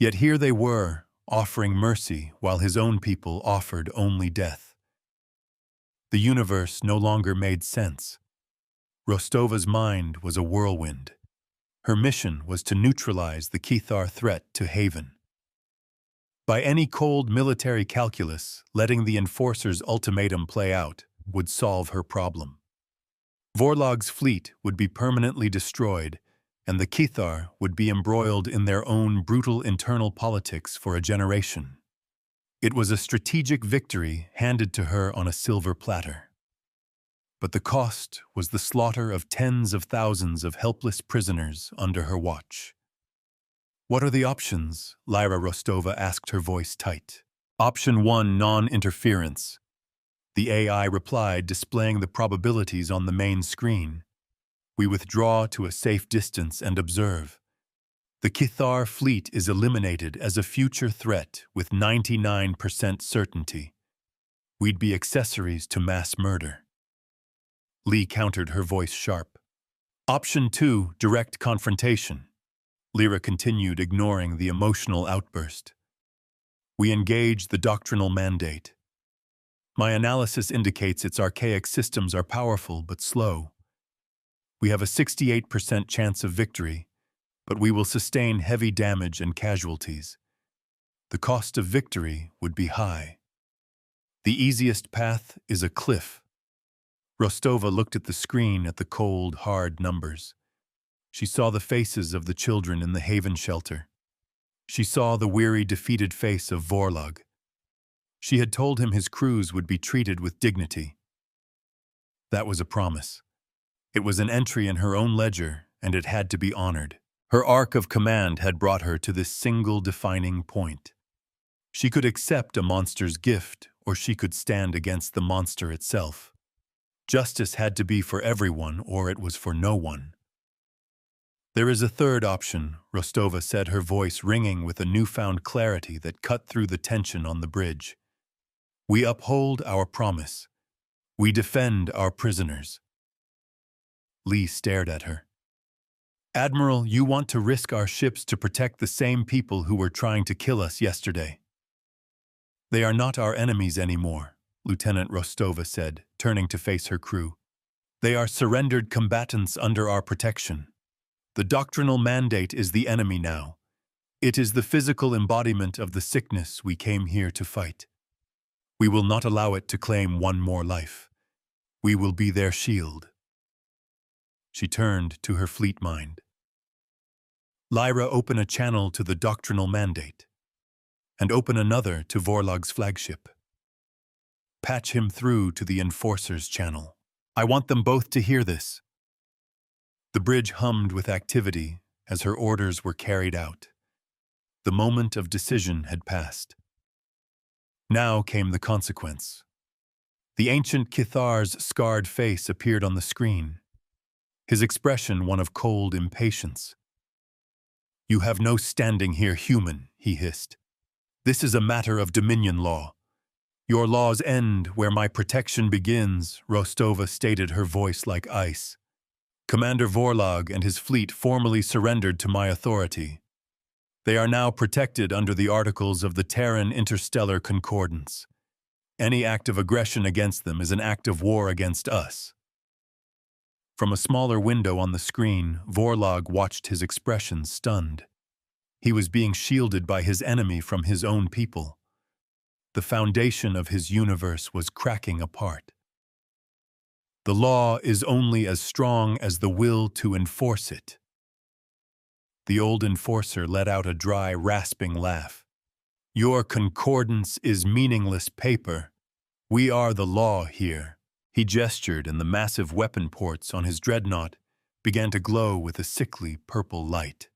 Yet here they were, offering mercy while his own people offered only death. The universe no longer made sense. Rostova's mind was a whirlwind. Her mission was to neutralize the Kethar threat to Haven. By any cold military calculus, letting the enforcer's ultimatum play out would solve her problem. Vorlog's fleet would be permanently destroyed, and the Kethar would be embroiled in their own brutal internal politics for a generation. It was a strategic victory handed to her on a silver platter. But the cost was the slaughter of tens of thousands of helpless prisoners under her watch. "What are the options?" Lyra Rostova asked, her voice tight. "Option 1, non-interference." The AI replied, displaying the probabilities on the main screen. "We withdraw to a safe distance and observe. The Kethar fleet is eliminated as a future threat with 99% certainty. We'd be accessories to mass murder." Lee countered, her voice sharp. "Option 2, direct confrontation." Lyra continued, ignoring the emotional outburst. "We engage the doctrinal mandate. My analysis indicates its archaic systems are powerful but slow. We have a 68% chance of victory, but we will sustain heavy damage and casualties. The cost of victory would be high. The easiest path is a cliff." Rostova looked at the screen, at the cold, hard numbers. She saw the faces of the children in the Haven shelter. She saw the weary, defeated face of Vorlog. She had told him his crews would be treated with dignity. That was a promise. It was an entry in her own ledger, and it had to be honored. Her arc of command had brought her to this single defining point. She could accept a monster's gift, or she could stand against the monster itself. Justice had to be for everyone, or it was for no one. "There is a third option," Rostova said, her voice ringing with a newfound clarity that cut through the tension on the bridge. "We uphold our promise. We defend our prisoners." Lee stared at her. "Admiral, you want to risk our ships to protect the same people who were trying to kill us yesterday." "They are not our enemies anymore," Lieutenant Rostova said, turning to face her crew. "They are surrendered combatants under our protection. The doctrinal mandate is the enemy now. It is the physical embodiment of the sickness we came here to fight. We will not allow it to claim one more life. We will be their shield." She turned to her fleet mind. "Lyra, open a channel to the doctrinal mandate, and open another to Vorlog's flagship. Patch him through to the Enforcer's channel. I want them both to hear this." The bridge hummed with activity as her orders were carried out. The moment of decision had passed. Now came the consequence. The ancient Kethar's scarred face appeared on the screen, his expression one of cold impatience. "You have no standing here, human," he hissed. "This is a matter of Dominion law. Your laws end where my protection begins," Rostova stated, her voice like ice. "Commander Vorlog and his fleet formally surrendered to my authority. They are now protected under the articles of the Terran Interstellar Concordance. Any act of aggression against them is an act of war against us." From a smaller window on the screen, Vorlog watched his expression stunned. He was being shielded by his enemy from his own people. The foundation of his universe was cracking apart. The law is only as strong as the will to enforce it. The old enforcer let out a dry, rasping laugh. Your concordance is meaningless paper. We are the law here. He gestured, and the massive weapon ports on his dreadnought began to glow with a sickly purple light.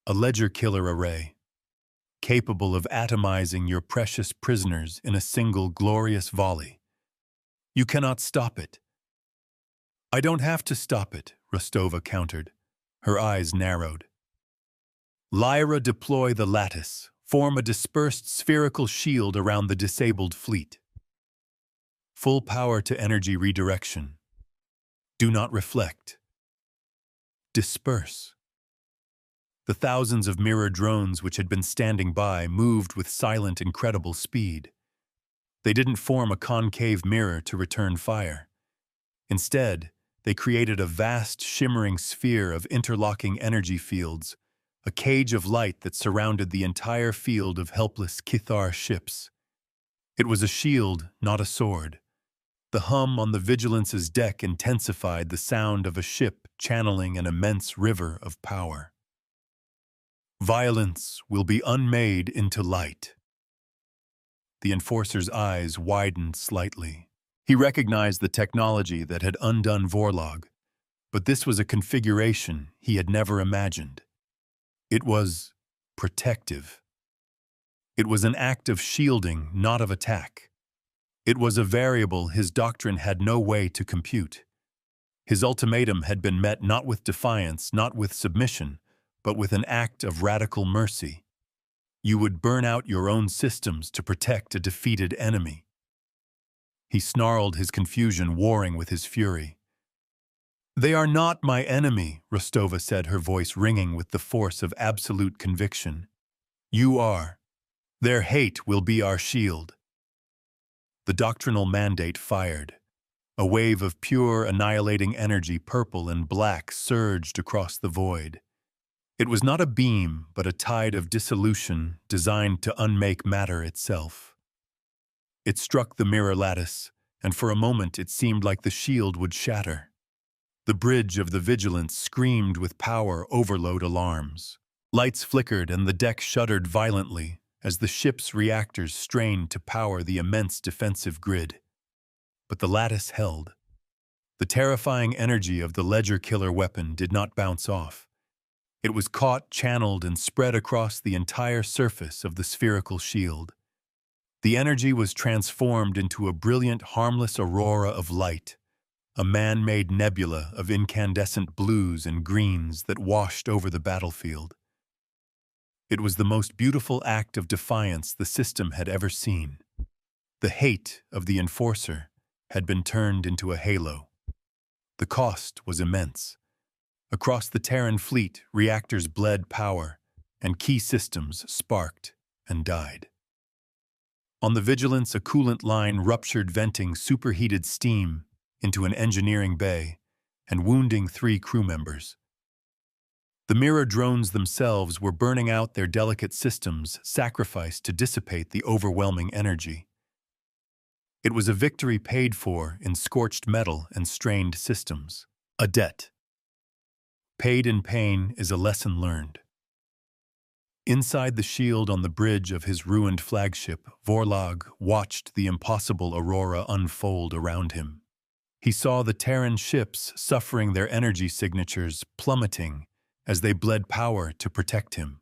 A ledger killer array, capable of atomizing your precious prisoners in a single glorious volley. You cannot stop it. I don't have to stop it, Rostova countered. Her eyes narrowed. Lyra, deploy the lattice. Form a dispersed spherical shield around the disabled fleet. Full power to energy redirection. Do not reflect. Disperse. The thousands of mirror drones which had been standing by moved with silent, incredible speed. They didn't form a concave mirror to return fire. Instead, they created a vast, shimmering sphere of interlocking energy fields, a cage of light that surrounded the entire field of helpless Kithar ships. It was a shield, not a sword. The hum on the Vigilance's deck intensified the sound of a ship channeling an immense river of power. Violence will be unmade into light. The Enforcer's eyes widened slightly. He recognized the technology that had undone Vorlog, but this was a configuration he had never imagined. It was protective. It was an act of shielding, not of attack. It was a variable his doctrine had no way to compute. His ultimatum had been met not with defiance, not with submission, but with an act of radical mercy. You would burn out your own systems to protect a defeated enemy. He snarled, his confusion warring with his fury. They are not my enemy, Rostova said, her voice ringing with the force of absolute conviction. You are. Their hate will be our shield. The doctrinal mandate fired. A wave of pure, annihilating energy, purple and black, surged across the void. It was not a beam, but a tide of dissolution designed to unmake matter itself. It struck the mirror lattice, and for a moment it seemed like the shield would shatter. The bridge of the Vigilance screamed with power overload alarms. Lights flickered and the deck shuddered violently as the ship's reactors strained to power the immense defensive grid. But the lattice held. The terrifying energy of the ledger killer weapon did not bounce off. It was caught, channeled, and spread across the entire surface of the spherical shield. The energy was transformed into a brilliant, harmless aurora of light, a man-made nebula of incandescent blues and greens that washed over the battlefield. It was the most beautiful act of defiance the system had ever seen. The hate of the Enforcer had been turned into a halo. The cost was immense. Across the Terran fleet, reactors bled power, and key systems sparked and died. On the Vigilance, a coolant line ruptured, venting superheated steam into an engineering bay and wounding 3 crew members. The mirror drones themselves were burning out their delicate systems, sacrificed to dissipate the overwhelming energy. It was a victory paid for in scorched metal and strained systems. A debt. Paid in pain is a lesson learned. Inside the shield on the bridge of his ruined flagship, Vorlog watched the impossible aurora unfold around him. He saw the Terran ships suffering, their energy signatures plummeting as they bled power to protect him.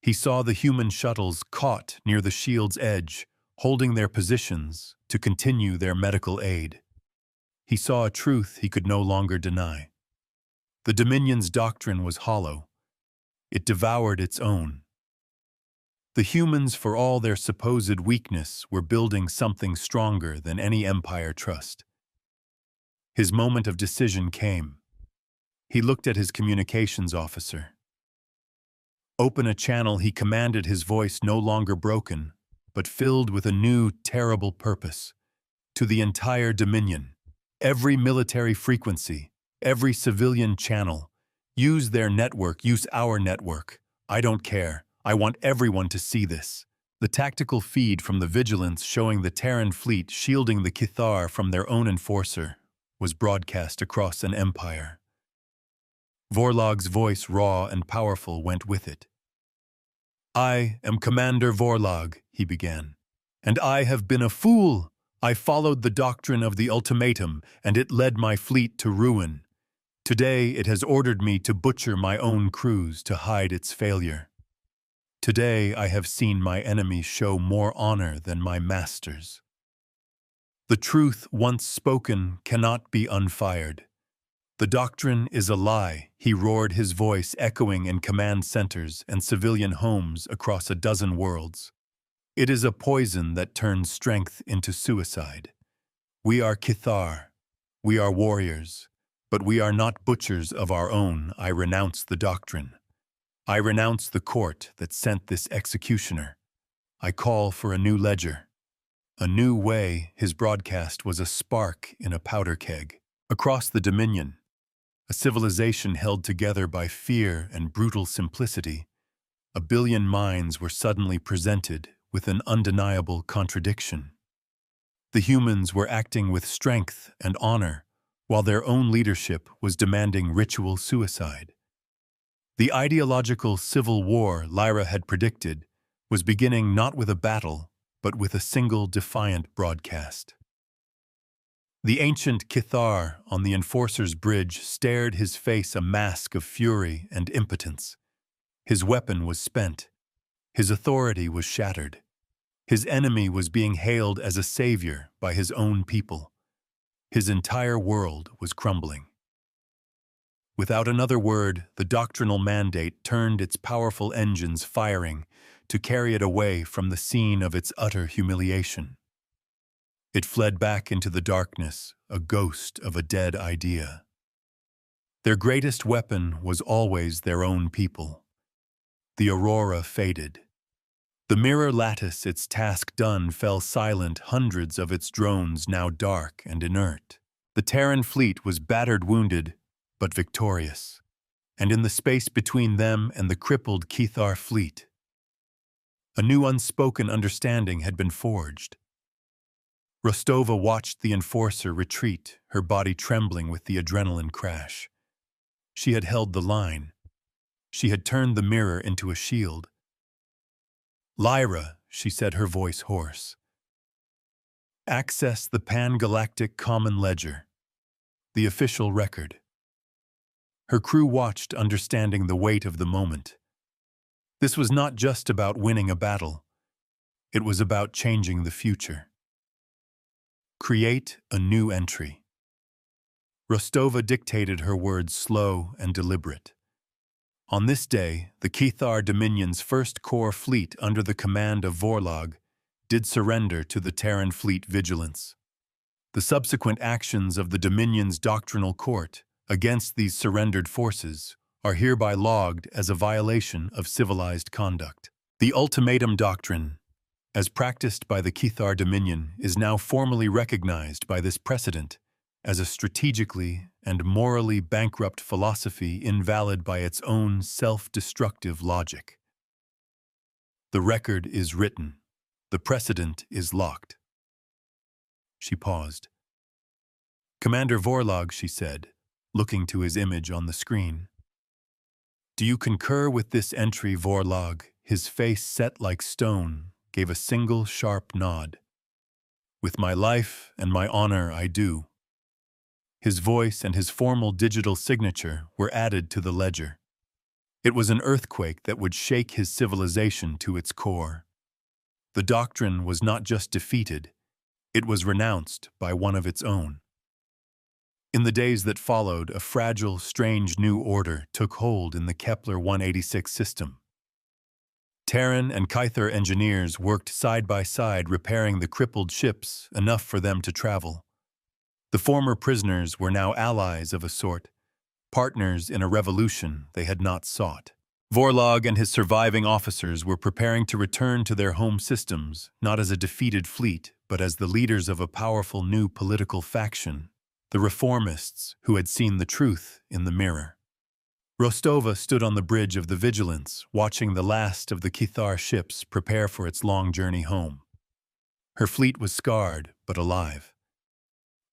He saw the human shuttles caught near the shield's edge, holding their positions to continue their medical aid. He saw a truth he could no longer deny. The Dominion's doctrine was hollow. It devoured its own. The humans, for all their supposed weakness, were building something stronger than any empire trust. His moment of decision came. He looked at his communications officer. Open a channel, he commanded, his voice no longer broken, but filled with a new, terrible purpose. To the entire Dominion, every military frequency, every civilian channel, use their network, use our network. I don't care. I want everyone to see this. The tactical feed from the Vigilance showing the Terran fleet shielding the Kithar from their own Enforcer was broadcast across an empire. Vorlog's voice, raw and powerful, went with it. "I am Commander Vorlog," he began, "and I have been a fool. I followed the doctrine of the ultimatum, and it led my fleet to ruin. Today it has ordered me to butcher my own crews to hide its failure. Today I have seen my enemies show more honor than my masters. The truth once spoken cannot be unfired. The doctrine is a lie," he roared, his voice echoing in command centers and civilian homes across a dozen worlds. "It is a poison that turns strength into suicide. We are Kithar. We are warriors. But we are not butchers of our own. I renounce the doctrine. I renounce the court that sent this executioner. I call for a new ledger. A new way." His broadcast was a spark in a powder keg. Across the Dominion, a civilization held together by fear and brutal simplicity, a billion minds were suddenly presented with an undeniable contradiction. The humans were acting with strength and honor, while their own leadership was demanding ritual suicide. The ideological civil war Lyra had predicted was beginning not with a battle, but with a single defiant broadcast. The ancient Kithar on the Enforcer's Bridge stared, his face a mask of fury and impotence. His weapon was spent. His authority was shattered. His enemy was being hailed as a savior by his own people. His entire world was crumbling. Without another word, the doctrinal mandate turned its powerful engines firing to carry it away from the scene of its utter humiliation. It fled back into the darkness, a ghost of a dead idea. Their greatest weapon was always their own people. The aurora faded. The mirror lattice, its task done, fell silent, hundreds of its drones now dark and inert. The Terran fleet was battered, wounded, but victorious. And in the space between them and the crippled Kithar fleet, a new unspoken understanding had been forged. Rostova watched the Enforcer retreat, her body trembling with the adrenaline crash. She had held the line. She had turned the mirror into a shield. "Lyra," she said, her voice hoarse. "Access the Pan-Galactic Common Ledger, the official record." Her crew watched, understanding the weight of the moment. This was not just about winning a battle. It was about changing the future. "Create a new entry." Rostova dictated, her words slow and deliberate. On this day, the Kithar Dominion's first core fleet under the command of Vorlog did surrender to the Terran fleet vigilance. The subsequent actions of the Dominion's doctrinal court against these surrendered forces are hereby logged as a violation of civilized conduct. The ultimatum doctrine, as practiced by the Kithar Dominion, is now formally recognized by this precedent as a strategically and morally bankrupt philosophy, invalid by its own self-destructive logic. The record is written. The precedent is locked. She paused. "Commander Vorlog," she said, looking to his image on the screen. "Do you concur with this entry?" Vorlog, his face set like stone, gave a single sharp nod. "With my life and my honor, I do." His voice and his formal digital signature were added to the ledger. It was an earthquake that would shake his civilization to its core. The doctrine was not just defeated, it was renounced by one of its own. In the days that followed, a fragile, strange new order took hold in the Kepler 186 system. Terran and Kythar engineers worked side by side, repairing the crippled ships, enough for them to travel. The former prisoners were now allies of a sort, partners in a revolution they had not sought. Vorlog and his surviving officers were preparing to return to their home systems, not as a defeated fleet, but as the leaders of a powerful new political faction, the reformists who had seen the truth in the mirror. Rostova stood on the bridge of the Vigilance, watching the last of the Kithar ships prepare for its long journey home. Her fleet was scarred, but alive.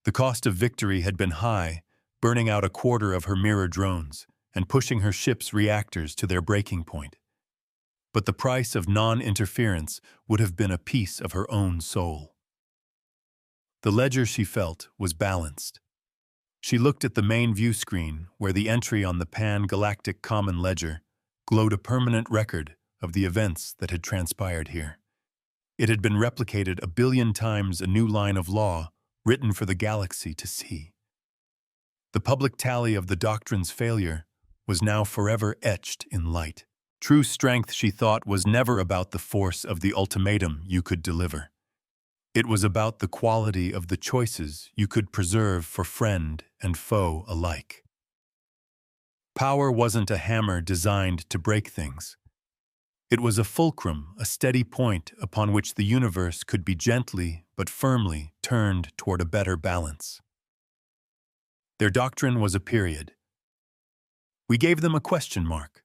The cost of victory had been high, burning out a quarter of her mirror drones and pushing her ship's reactors to their breaking point. But the price of non-interference would have been a piece of her own soul. The ledger, she felt, was balanced. She looked at the main view screen where the entry on the Pan-Galactic Common Ledger glowed a permanent record of the events that had transpired here. It had been replicated 1 billion times, a new line of law written for the galaxy to see. The public tally of the doctrine's failure was now forever etched in light. True strength, she thought, was never about the force of the ultimatum you could deliver. It was about the quality of the choices you could preserve for friend and foe alike. Power wasn't a hammer designed to break things. It was a fulcrum, a steady point upon which the universe could be gently but firmly turned toward a better balance. Their doctrine was a period. We gave them a question mark.